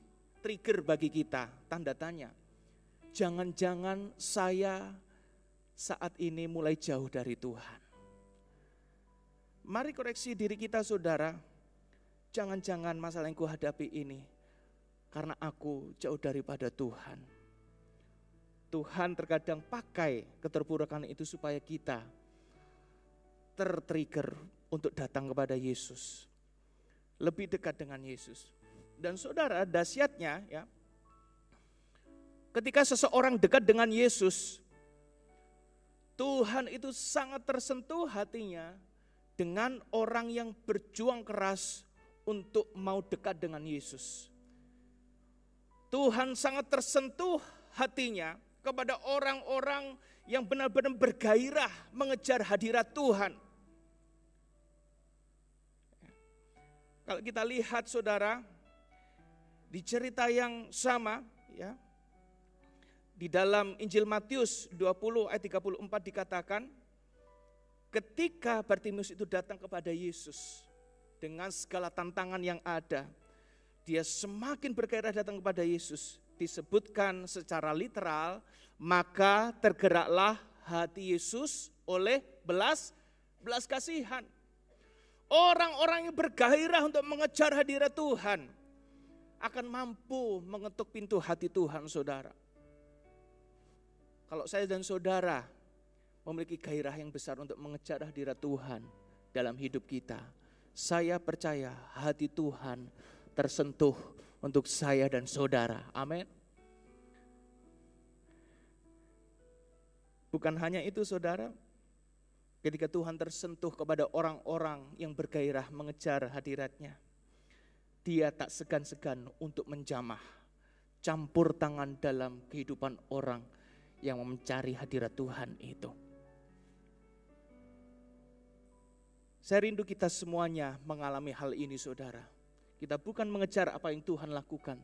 S4: trigger bagi kita, tanda tanya. Jangan-jangan saya saat ini mulai jauh dari Tuhan. Mari koreksi diri kita saudara, jangan-jangan masalah yang kuhadapi ini karena aku jauh daripada Tuhan. Tuhan terkadang pakai keterpurukan itu supaya kita tertrigger untuk datang kepada Yesus. Lebih dekat dengan Yesus. Dan saudara, dahsyatnya ya, ketika seseorang dekat dengan Yesus, Tuhan itu sangat tersentuh hatinya dengan orang yang berjuang keras untuk mau dekat dengan Yesus. Tuhan sangat tersentuh hatinya kepada orang-orang yang benar-benar bergairah mengejar hadirat Tuhan. Kalau kita lihat saudara, di cerita yang sama ya, di dalam Injil Matius 20 ayat 34 dikatakan, ketika Bartimeus itu datang kepada Yesus dengan segala tantangan yang ada, dia semakin bergairah datang kepada Yesus. Disebutkan secara literal, maka tergeraklah hati Yesus oleh belas kasihan. Orang-orang yang bergairah untuk mengejar hadirat Tuhan akan mampu mengetuk pintu hati Tuhan, saudara. Kalau saya dan saudara memiliki gairah yang besar untuk mengejar hadirat Tuhan dalam hidup kita, saya percaya hati Tuhan tersentuh untuk saya dan saudara. Amin. Bukan hanya itu saudara, ketika Tuhan tersentuh kepada orang-orang yang bergairah mengejar hadiratnya, dia tak segan-segan untuk menjamah, campur tangan dalam kehidupan orang yang mencari hadirat Tuhan itu. Saya rindu kita semuanya mengalami hal ini saudara. Kita bukan mengejar apa yang Tuhan lakukan,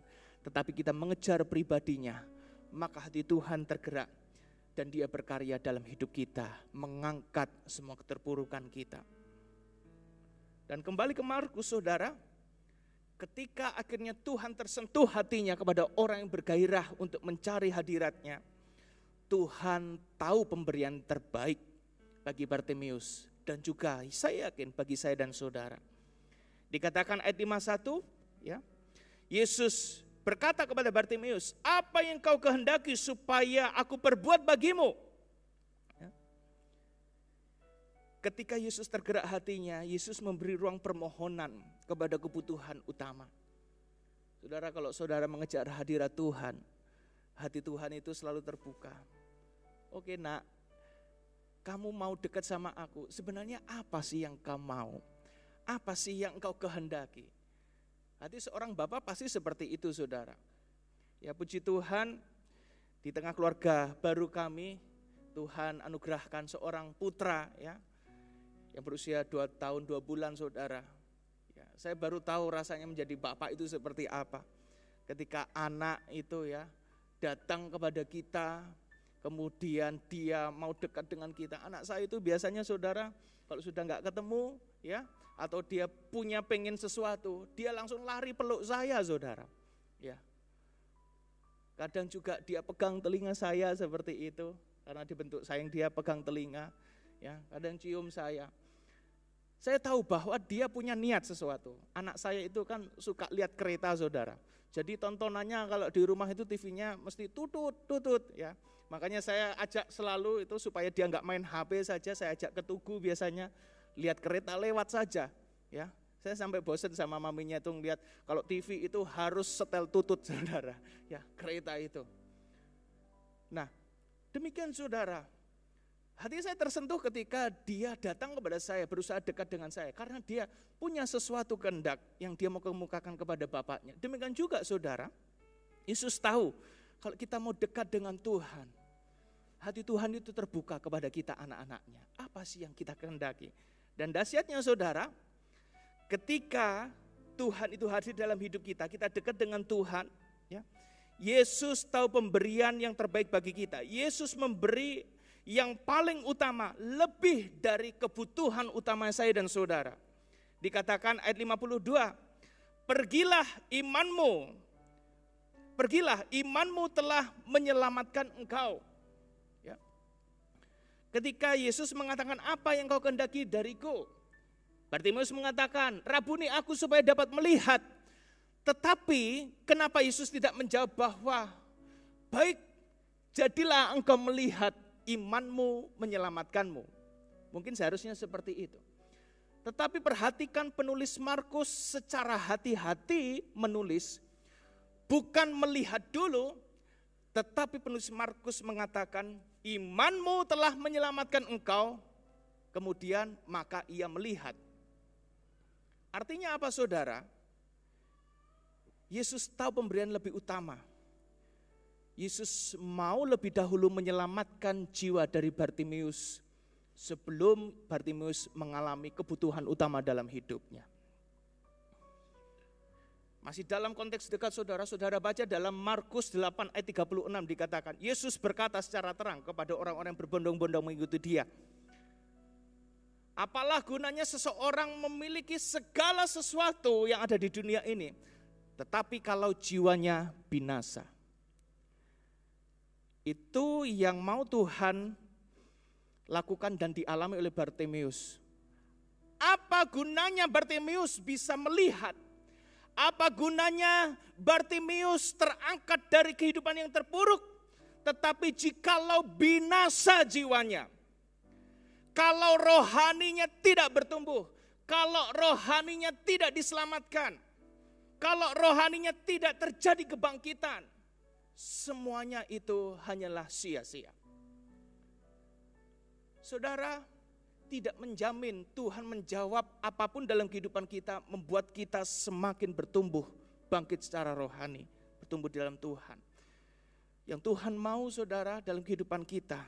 S4: tetapi kita mengejar pribadinya. Maka hati Tuhan tergerak dan dia berkarya dalam hidup kita, mengangkat semua keterpurukan kita. Dan kembali ke Markus saudara, ketika akhirnya Tuhan tersentuh hatinya kepada orang yang bergairah untuk mencari hadiratnya, Tuhan tahu pemberian terbaik bagi Bartimeus dan juga saya yakin bagi saya dan saudara. Dikatakan ayat 51, ya, Yesus berkata kepada Bartimeus, apa yang kau kehendaki supaya aku perbuat bagimu? Ya. Ketika Yesus tergerak hatinya, Yesus memberi ruang permohonan kepada kebutuhan utama. Saudara, kalau saudara mengejar hadirat Tuhan, hati Tuhan itu selalu terbuka. Oke nak, kamu mau dekat sama aku, sebenarnya apa sih yang kau mau? Apa sih yang engkau kehendaki? Hati seorang bapak pasti seperti itu saudara. Ya puji Tuhan, di tengah keluarga baru kami, Tuhan anugerahkan seorang putra ya, yang berusia 2 tahun 2 bulan saudara. Ya, saya baru tahu rasanya menjadi bapak itu seperti apa. Ketika anak itu ya datang kepada kita, kemudian dia mau dekat dengan kita. Anak saya itu biasanya saudara, kalau sudah enggak ketemu ya, atau dia punya pengen sesuatu, dia langsung lari peluk saya saudara. Ya. Kadang juga dia pegang telinga saya seperti itu, karena dibentuk sayang dia pegang telinga. Ya, kadang cium saya. Saya tahu bahwa dia punya niat sesuatu. Anak saya itu kan suka lihat kereta saudara. Jadi tontonannya kalau di rumah itu TV-nya mesti tutut ya. Makanya saya ajak selalu itu supaya dia enggak main HP saja, saya ajak ke Tugu biasanya. Lihat kereta lewat saja, ya. Saya sampai bosan sama maminya itu ngeliat kalau TV itu harus setel tutut, saudara. Ya, kereta itu. Nah, demikian saudara. Hati saya tersentuh ketika dia datang kepada saya, berusaha dekat dengan saya. Karena dia punya sesuatu kehendak yang dia mau kemukakan kepada bapaknya. Demikian juga saudara, Yesus tahu kalau kita mau dekat dengan Tuhan, hati Tuhan itu terbuka kepada kita anak-anaknya. Apa sih yang kita kehendaki? Dan dahsyatnya saudara, ketika Tuhan itu hadir dalam hidup kita, kita dekat dengan Tuhan, ya. Yesus tahu pemberian yang terbaik bagi kita. Yesus memberi yang paling utama, lebih dari kebutuhan utama saya dan saudara. Dikatakan ayat 52, pergilah imanmu telah menyelamatkan engkau. Ya. Ketika Yesus mengatakan, apa yang kau kehendaki dariku? Bartimeus mengatakan, Rabuni, aku supaya dapat melihat. Tetapi kenapa Yesus tidak menjawab bahwa, baik, jadilah engkau melihat, imanmu menyelamatkanmu. Mungkin seharusnya seperti itu. Tetapi perhatikan penulis Markus secara hati-hati menulis, bukan melihat dulu, tetapi penulis Markus mengatakan, imanmu telah menyelamatkan engkau, kemudian maka ia melihat. Artinya apa, saudara? Yesus tahu pemberian lebih utama. Yesus mau lebih dahulu menyelamatkan jiwa dari Bartimeus sebelum Bartimeus mengalami kebutuhan utama dalam hidupnya. Masih dalam konteks dekat, saudara baca dalam Markus 8 ayat 36 dikatakan, Yesus berkata secara terang kepada orang-orang yang berbondong-bondong mengikuti dia. Apalah gunanya seseorang memiliki segala sesuatu yang ada di dunia ini, tetapi kalau jiwanya binasa. Itu yang mau Tuhan lakukan dan dialami oleh Bartimeus. Apa gunanya Bartimeus bisa melihat? Apa gunanya Bartimeus terangkat dari kehidupan yang terpuruk? Tetapi jikalau binasa jiwanya, kalau rohaninya tidak bertumbuh, kalau rohaninya tidak diselamatkan, kalau rohaninya tidak terjadi kebangkitan, semuanya itu hanyalah sia-sia. Saudara, tidak menjamin Tuhan menjawab apapun dalam kehidupan kita, membuat kita semakin bertumbuh, bangkit secara rohani, bertumbuh di dalam Tuhan. Yang Tuhan mau, saudara, dalam kehidupan kita,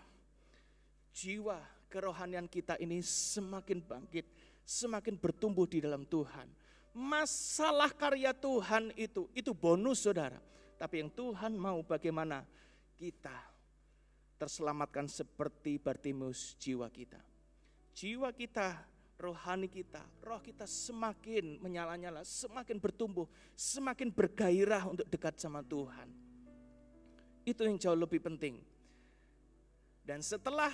S4: jiwa kerohanian kita ini semakin bangkit, semakin bertumbuh di dalam Tuhan. Masalah karya Tuhan itu bonus, saudara. Tapi yang Tuhan mau bagaimana kita terselamatkan seperti Bartimeus jiwa kita. Jiwa kita, rohani kita, roh kita semakin menyala-nyala, semakin bertumbuh, semakin bergairah untuk dekat sama Tuhan. Itu yang jauh lebih penting. Dan setelah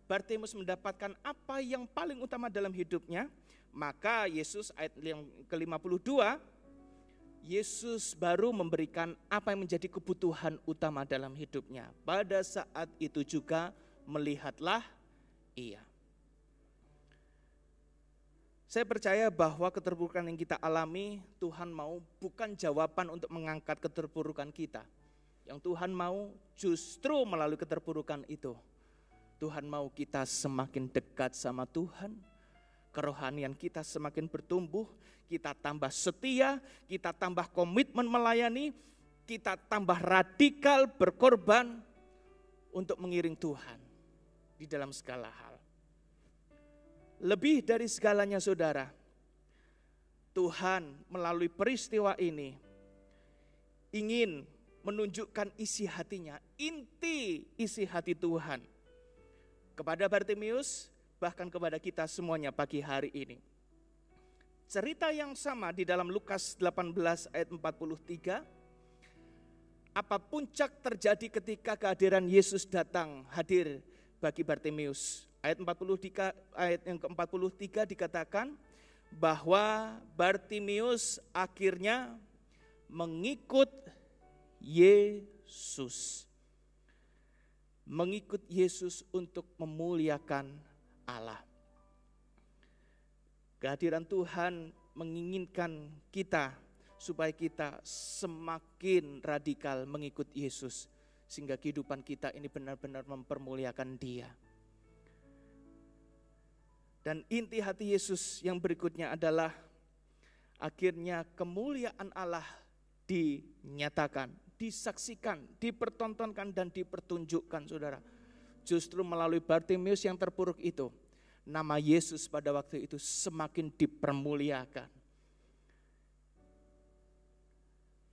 S4: Bartimeus mendapatkan apa yang paling utama dalam hidupnya, maka Yesus ayat yang ke-52, Yesus baru memberikan apa yang menjadi kebutuhan utama dalam hidupnya. Pada saat itu juga melihatlah ia. Saya percaya bahwa keterpurukan yang kita alami, Tuhan mau bukan jawaban untuk mengangkat keterpurukan kita. Yang Tuhan mau justru melalui keterpurukan itu, Tuhan mau kita semakin dekat sama Tuhan, kerohanian kita semakin bertumbuh, kita tambah setia, kita tambah komitmen melayani, kita tambah radikal berkorban untuk mengiring Tuhan di dalam segala hal. Lebih dari segalanya, saudara, Tuhan melalui peristiwa ini ingin menunjukkan isi hatinya, inti isi hati Tuhan kepada Bartimeus, bahkan kepada kita semuanya pagi hari ini. Cerita yang sama di dalam Lukas 18 ayat 43. Apa puncak terjadi ketika kehadiran Yesus datang hadir bagi Bartimeus? Ayat yang ke-43 dikatakan bahwa Bartimeus akhirnya mengikut Yesus. Mengikut Yesus untuk memuliakan Allah. Kehadiran Tuhan menginginkan kita supaya kita semakin radikal mengikut Yesus, sehingga kehidupan kita ini benar-benar mempermuliakan Dia. Dan inti hati Yesus yang berikutnya adalah akhirnya kemuliaan Allah dinyatakan, disaksikan, dipertontonkan dan dipertunjukkan, saudara. Justru melalui Bartimeus yang terpuruk itu, nama Yesus pada waktu itu semakin dipermuliakan.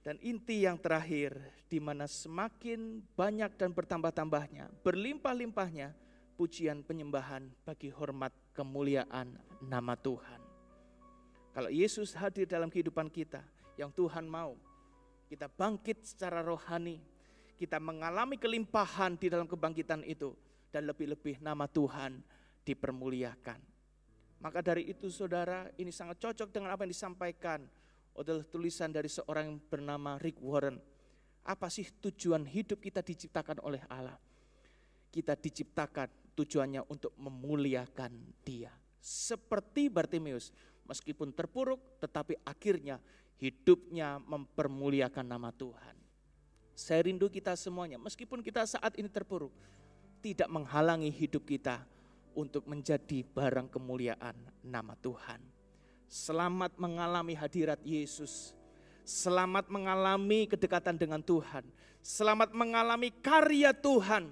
S4: Dan inti yang terakhir, di mana semakin banyak dan bertambah-tambahnya, berlimpah-limpahnya pujian penyembahan bagi hormat kemuliaan nama Tuhan. Kalau Yesus hadir dalam kehidupan kita, yang Tuhan mau kita bangkit secara rohani, kita mengalami kelimpahan di dalam kebangkitan itu, dan lebih-lebih nama Tuhan dipermuliakan. Maka dari itu saudara, ini sangat cocok dengan apa yang disampaikan oleh tulisan dari seorang yang bernama Rick Warren. Apa sih tujuan hidup kita diciptakan oleh Allah? Kita diciptakan tujuannya untuk memuliakan Dia. Seperti Bartimeus, meskipun terpuruk tetapi akhirnya hidupnya mempermuliakan nama Tuhan. Saya rindu kita semuanya, meskipun kita saat ini terpuruk, tidak menghalangi hidup kita untuk menjadi barang kemuliaan nama Tuhan. Selamat mengalami hadirat Yesus, selamat mengalami kedekatan dengan Tuhan, selamat mengalami karya Tuhan,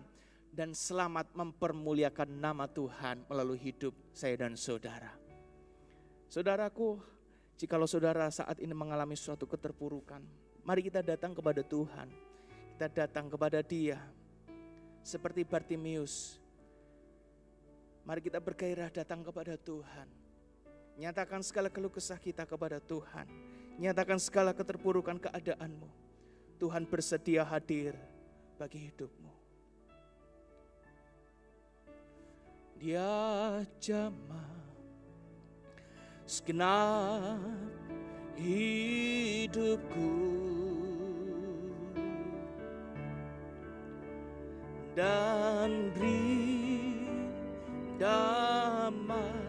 S4: dan selamat mempermuliakan nama Tuhan melalui hidup saya dan saudara. Saudaraku, jikalau saudara saat ini mengalami suatu keterpurukan, mari kita datang kepada Tuhan. Kita datang kepada Dia. Seperti Bartimeus, mari kita bergairah datang kepada Tuhan. Nyatakan segala keluh kesah kita kepada Tuhan. Nyatakan segala keterpurukan keadaanmu. Tuhan bersedia hadir bagi hidupmu. Dia jamah segenap hidupku dan beri damai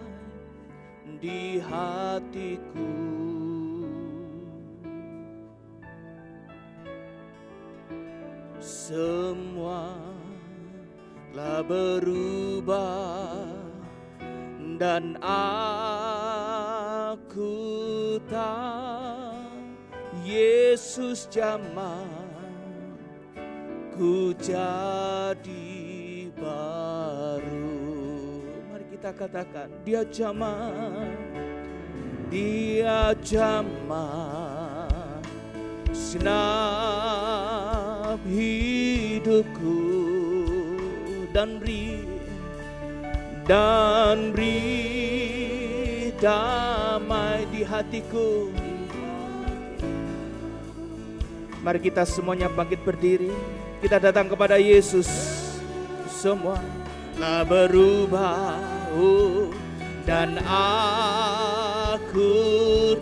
S4: di hatiku. Semua telah berubah dan aku tahu Yesus jamah ku jadi baru. Mari kita katakan, Dia jamah, Dia jamah segenap hidupku dan beri damai di hatiku. Mari kita semuanya bangkit berdiri. Kita datang kepada Yesus. Semua telah berubah, dan aku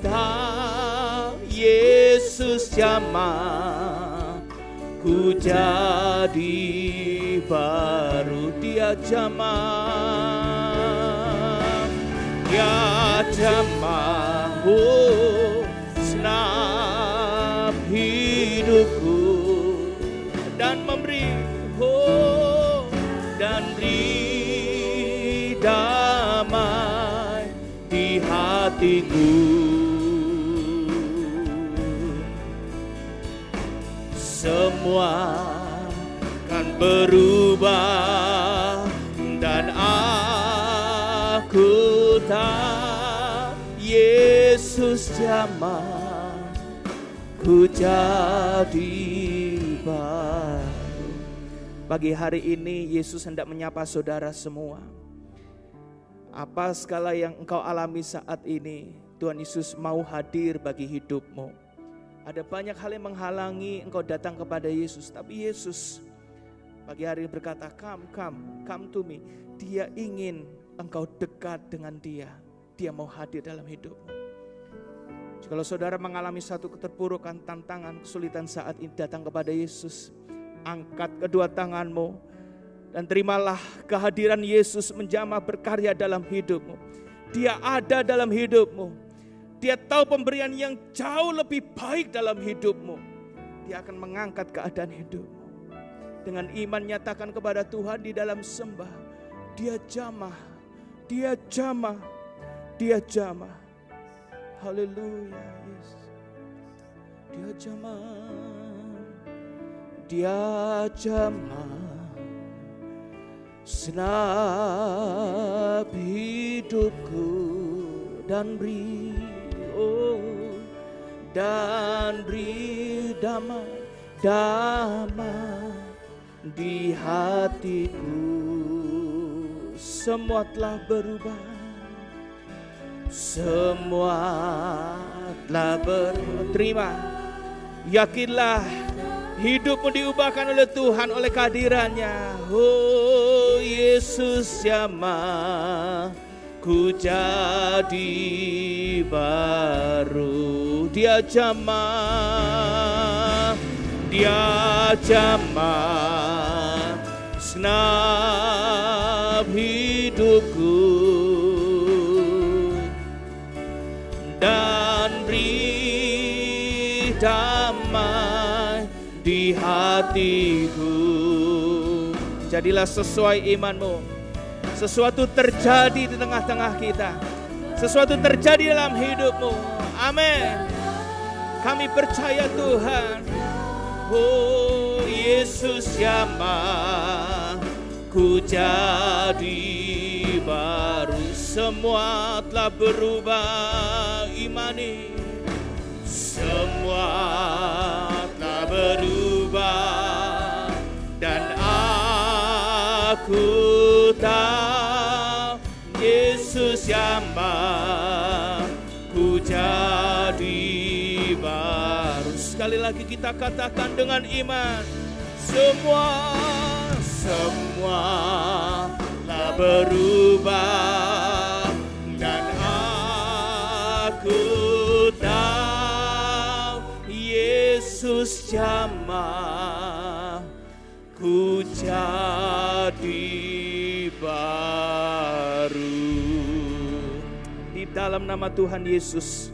S4: tahu Yesus jamah ku jadi baru. Dia jamah, Dia jamah senap hidupku dan memberi dan beri damai di hatiku. Semua kan berubah dan aku tahu Yesus jamah ku jadi baru. Pagi hari ini Yesus hendak menyapa saudara semua. Apa segala yang engkau alami saat ini, Tuhan Yesus mau hadir bagi hidupmu. Ada banyak hal yang menghalangi engkau datang kepada Yesus, tapi Yesus pagi hari ini berkata, come to me. Dia ingin engkau dekat dengan Dia. Dia mau hadir dalam hidupmu. Kalau saudara mengalami satu keterpurukan, tantangan, kesulitan saat ini, datang kepada Yesus. Angkat kedua tanganmu dan terimalah kehadiran Yesus menjamah berkarya dalam hidupmu. Dia ada dalam hidupmu. Dia tahu pemberian yang jauh lebih baik dalam hidupmu. Dia akan mengangkat keadaan hidupmu. Dengan iman nyatakan kepada Tuhan di dalam sembah. Dia jamah, Dia jamah, Dia jamah. Haleluya, Yesus. Dia jamah, Dia jamah senap hidupku dan beri damai di hatiku. semua telah berubah. Semua telah berubah. Terima. Yakinlah hidupmu diubahkan oleh Tuhan, oleh kehadirannya. Oh Yesus jamah ku jadi baru. Dia jamah senap hidupku dan beri damai di hatiku. Jadilah sesuai imanmu. Sesuatu terjadi di tengah-tengah kita. Sesuatu terjadi dalam hidupmu. Amin. Kami percaya Tuhan. Oh Yesus jamah ku jadi baru. Semua telah berubah. Imani. Semua telah berubah. Dan aku tahu Yesus jamah ku jadi baru. Sekali lagi kita katakan dengan iman. Semua telah berubah. Dan aku tahu Yesus jamah ku jadi baru. Di dalam nama Tuhan Yesus,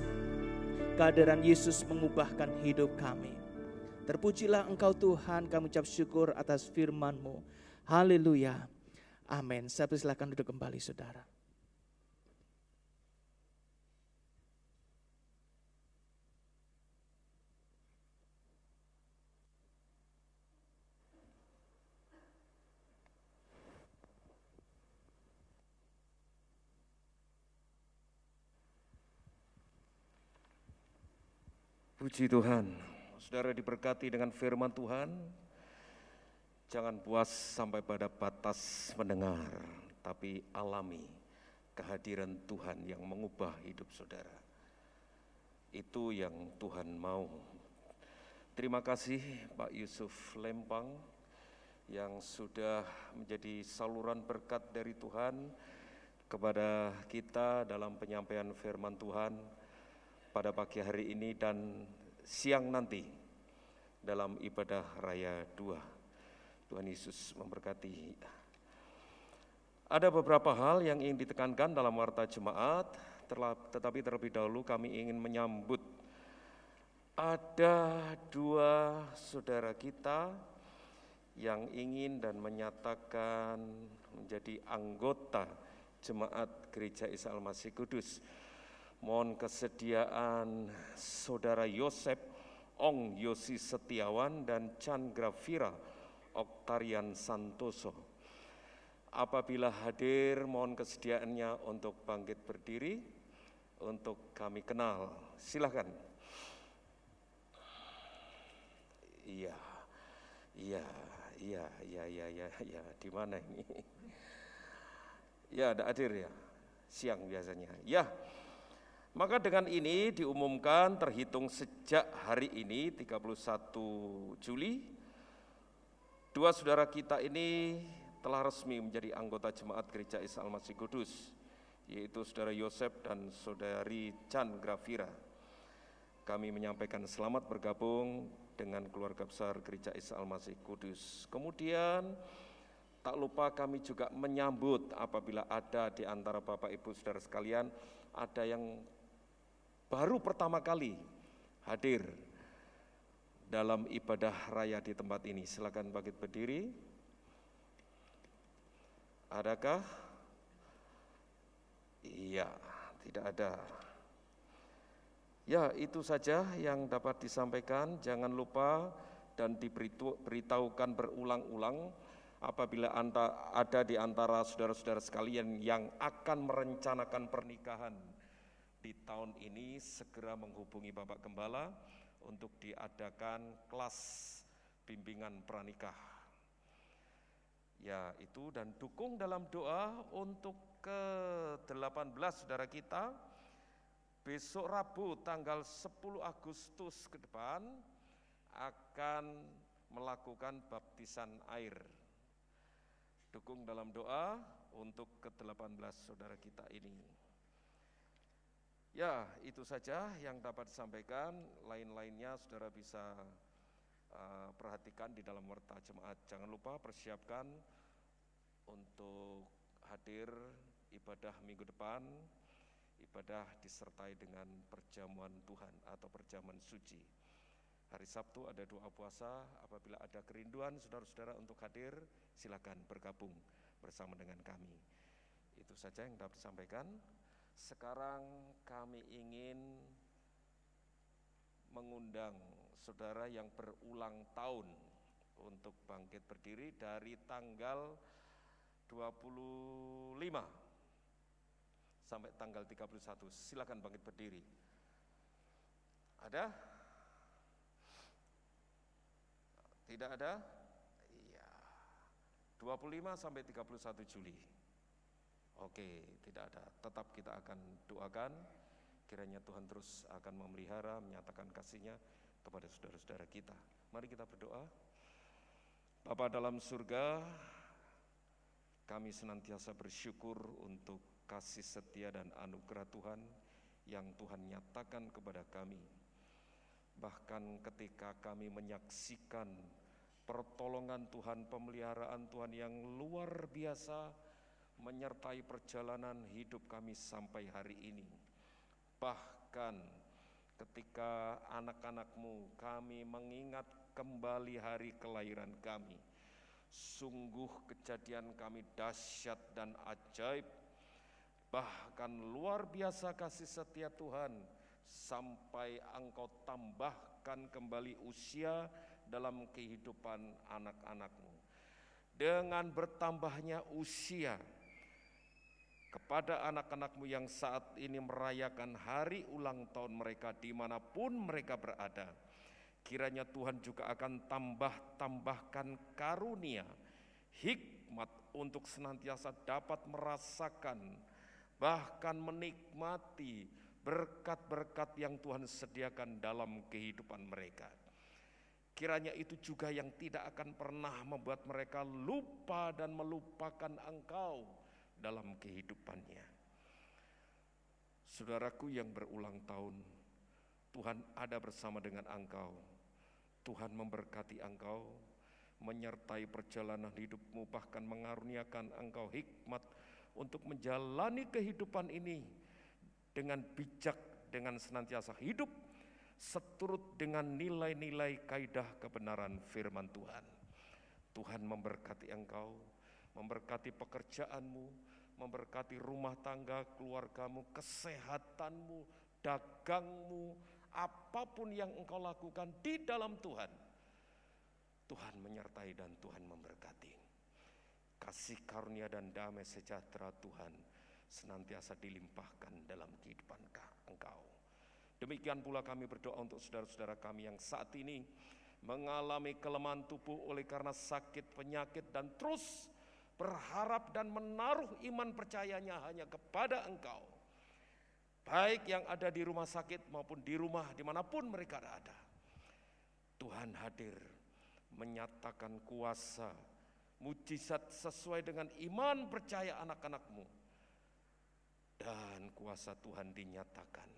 S4: kehadiran Yesus mengubahkan hidup kami. Terpujilah Engkau Tuhan, kami ucap syukur atas firman-Mu. Haleluya. Amin. Saya persilakan duduk kembali saudara.
S5: Puji Tuhan, saudara diberkati dengan firman Tuhan. Jangan puas sampai pada batas mendengar, tapi alami kehadiran Tuhan yang mengubah hidup saudara. Itu yang Tuhan mau. Terima kasih Pak Yusuf Lempang yang sudah menjadi saluran berkat dari Tuhan kepada kita dalam penyampaian firman Tuhan pada pagi hari ini dan siang nanti dalam ibadah raya 2. Tuhan Yesus memberkati. Ada beberapa hal yang ingin ditekankan dalam warta jemaat, tetapi terlebih dahulu kami ingin menyambut ada 2 saudara kita yang ingin dan menyatakan menjadi anggota jemaat Gereja Isa Al-Masih Kudus. Mohon kesediaan Saudara Yosep Ong Yosi Setiawan dan Chan Grafira Oktarian Santoso. Apabila hadir, mohon kesediaannya untuk bangkit berdiri untuk kami kenal. Silakan. Iya. Di mana ini? Ya, ada hadir ya. Siang biasanya. Ya. Maka dengan ini diumumkan terhitung sejak hari ini 31 Juli, 2 saudara kita ini telah resmi menjadi anggota jemaat Gereja Isa Al-Masih Kudus, yaitu saudara Yosep dan saudari Chan Grafira. Kami menyampaikan selamat bergabung dengan keluarga besar Gereja Isa Al-Masih Kudus. Kemudian tak lupa kami juga menyambut apabila ada di antara Bapak Ibu saudara sekalian, ada yang baru pertama kali hadir dalam ibadah raya di tempat ini. Silakan bangkit berdiri. Adakah? Iya, tidak ada. Ya, itu saja yang dapat disampaikan. Jangan lupa dan diberitahukan berulang-ulang apabila ada di antara saudara-saudara sekalian yang akan merencanakan pernikahan di tahun ini, segera menghubungi Bapak Gembala untuk diadakan kelas bimbingan pranikah. Ya, itu dan dukung dalam doa untuk ke-18 saudara kita. Besok Rabu tanggal 10 Agustus ke depan akan melakukan baptisan air. Dukung dalam doa untuk ke-18 saudara kita ini. Ya, itu saja yang dapat disampaikan. Lain-lainnya saudara bisa perhatikan di dalam warta jemaat. Jangan lupa persiapkan untuk hadir ibadah minggu depan. Ibadah disertai dengan perjamuan Tuhan atau perjamuan suci. Hari Sabtu ada doa puasa. Apabila ada kerinduan saudara-saudara untuk hadir, silakan bergabung bersama dengan kami. Itu saja yang dapat disampaikan. Sekarang kami ingin mengundang saudara yang berulang tahun untuk bangkit berdiri dari tanggal 25 sampai tanggal 31. Silakan bangkit berdiri. Ada? Tidak ada? Iya. 25 sampai 31 Juli. Oke, tidak ada. Tetap kita akan doakan. Kiranya Tuhan terus akan memelihara, menyatakan kasih-Nya kepada saudara-saudara kita. Mari kita berdoa. Bapa dalam surga, kami senantiasa bersyukur untuk kasih setia dan anugerah Tuhan yang Tuhan nyatakan kepada kami. Bahkan ketika kami menyaksikan pertolongan Tuhan, pemeliharaan Tuhan yang luar biasa menyertai perjalanan hidup kami sampai hari ini. Bahkan ketika anak-anak-Mu kami mengingat kembali hari kelahiran kami, sungguh kejadian kami dahsyat dan ajaib. Bahkan luar biasa kasih setia Tuhan sampai Engkau tambahkan kembali usia dalam kehidupan anak-anak-Mu. Dengan bertambahnya usia kepada anak-anak-Mu yang saat ini merayakan hari ulang tahun mereka dimanapun mereka berada, kiranya Tuhan juga akan tambahkan karunia, hikmat untuk senantiasa dapat merasakan, bahkan menikmati berkat-berkat yang Tuhan sediakan dalam kehidupan mereka. Kiranya itu juga yang tidak akan pernah membuat mereka lupa dan melupakan Engkau dalam kehidupannya. Saudaraku yang berulang tahun, Tuhan ada bersama dengan engkau. Tuhan memberkati engkau, menyertai perjalanan hidupmu, bahkan mengaruniakan engkau hikmat untuk menjalani kehidupan ini dengan bijak, dengan senantiasa hidup seturut dengan nilai-nilai kaidah kebenaran firman Tuhan. Tuhan memberkati engkau, memberkati pekerjaanmu, memberkati rumah tangga, keluargamu, kesehatanmu, dagangmu, apapun yang engkau lakukan di dalam Tuhan. Tuhan menyertai dan Tuhan memberkati. Kasih karunia dan damai sejahtera Tuhan senantiasa dilimpahkan dalam kehidupan engkau. Demikian pula kami berdoa untuk saudara-saudara kami yang saat ini mengalami kelemahan tubuh oleh karena sakit, penyakit, dan terus berharap dan menaruh iman percayanya hanya kepada engkau. Baik yang ada di rumah sakit maupun di rumah dimanapun mereka ada. Tuhan hadir menyatakan kuasa, mujizat sesuai dengan iman percaya anak-anak-Mu. Dan kuasa Tuhan dinyatakan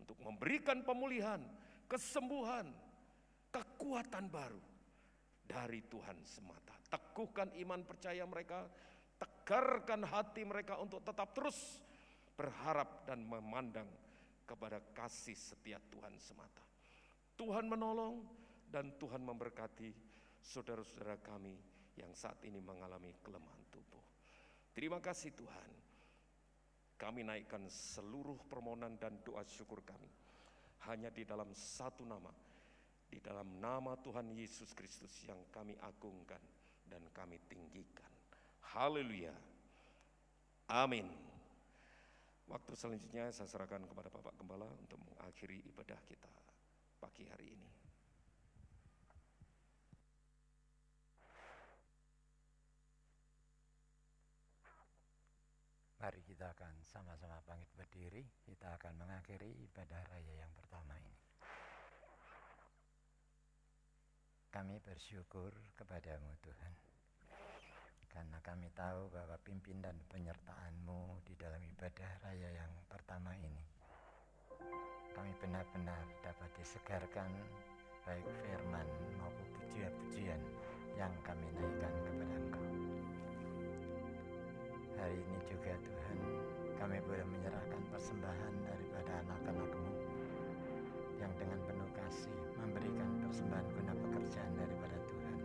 S5: untuk memberikan pemulihan, kesembuhan, kekuatan baru dari Tuhan semata. Teguhkan iman percaya mereka, tegarkan hati mereka untuk tetap terus berharap dan memandang kepada kasih setia Tuhan semata. Tuhan menolong dan Tuhan memberkati saudara-saudara kami yang saat ini mengalami kelemahan tubuh. Terima kasih Tuhan. Kami naikkan seluruh permohonan dan doa syukur kami hanya di dalam satu nama, di dalam nama Tuhan Yesus Kristus yang kami agungkan dan kami tinggikan. Haleluya. Amin. Waktu selanjutnya saya serahkan kepada Bapak Gembala untuk mengakhiri ibadah kita pagi hari ini.
S6: Mari kita akan sama-sama bangkit berdiri. Kita akan mengakhiri ibadah raya yang pertama ini. Kami bersyukur kepadamu Tuhan, karena kami tahu bahwa pimpin dan penyertaan-Mu di dalam ibadah raya yang pertama ini. Kami benar-benar dapat disegarkan baik firman maupun pujian-pujian yang kami naikkan kepada Engkau. Hari ini juga Tuhan, kami boleh menyerahkan persembahan daripada anak-anak-Mu yang dengan penuh kasih memberikan persembahan guna pekerjaan daripada Tuhan.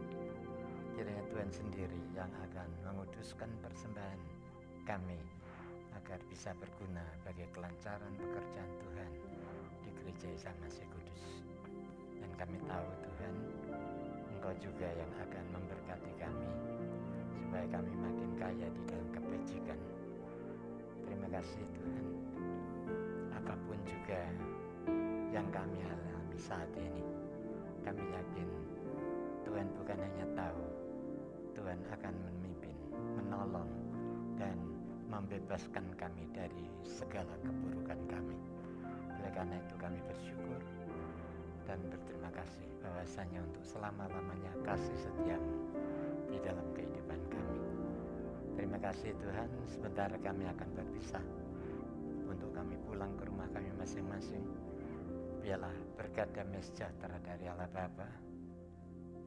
S6: Kiranya Tuhan sendiri yang akan menguduskan persembahan kami agar bisa berguna bagi kelancaran pekerjaan Tuhan di Gereja Isa Masih Kudus. Dan kami tahu Tuhan, Engkau juga yang akan memberkati kami supaya kami makin kaya di dalam kebajikan. Terima kasih Tuhan. Apapun juga yang kami alami saat ini, kami yakin Tuhan bukan hanya tahu, Tuhan akan memimpin, menolong, dan membebaskan kami dari segala keburukan kami. Oleh karena itu kami bersyukur dan berterima kasih bahwasanya untuk selama-lamanya kasih setia-Mu di dalam kehidupan kami. Terima kasih Tuhan, sebentar kami akan berpisah untuk kami pulang ke rumah kami masing-masing. Biarlah berkat damai sejahtera dari Allah Bapa,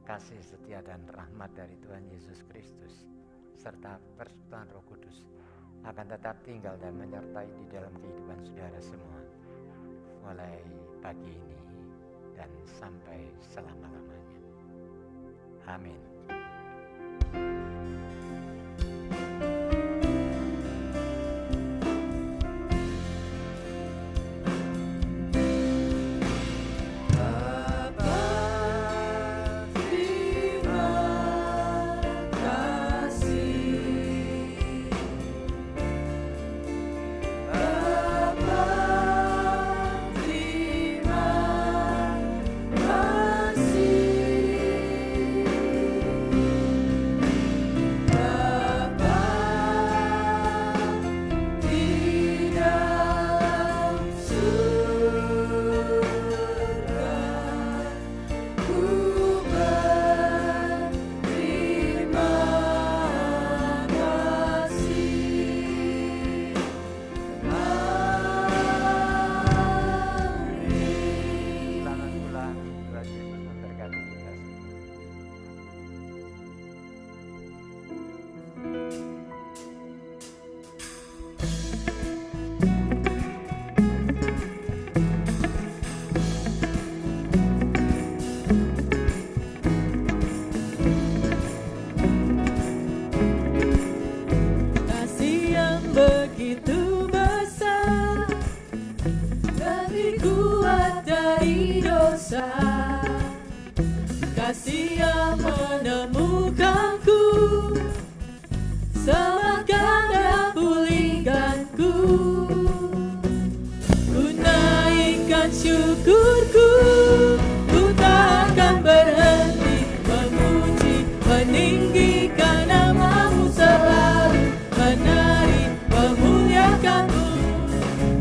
S6: kasih setia dan rahmat dari Tuhan Yesus Kristus, serta persekutuan Roh Kudus akan tetap tinggal dan menyertai di dalam kehidupan saudara semua, mulai pagi ini dan sampai selama-lamanya. Amin.
S3: Kasih yang menemukanku, selamatkan dan pulihkanku. Ku naikkan syukurku, ku tak akan berhenti memuji, meninggikan nama-Mu selalu, menari, memuliakan-Mu.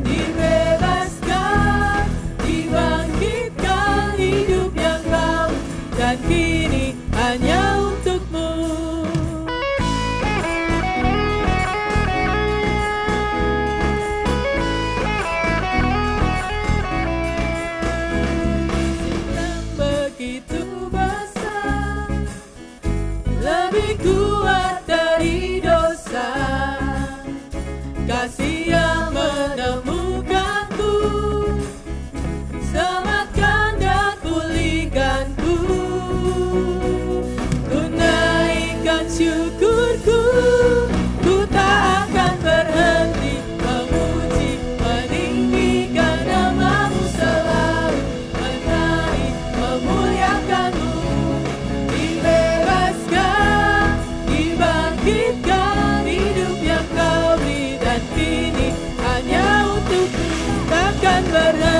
S3: Dibebaskan, dibangkitkan hidup yang baru, dan kini hanya untuk-Mu. Yang begitu besar, lebih kuat dari dosa. Kasih yang menemukanku, selamatkan dan pulihkanku. Ku naikkan syukurku, ku tak akan berhenti memuji, meninggikan nama-Mu selalu, menari, memuliakan-Mu. Dibebaskan, dibangkitkan hidup yang Kau beri, dan kini hanya untuk-Mu takkan berhenti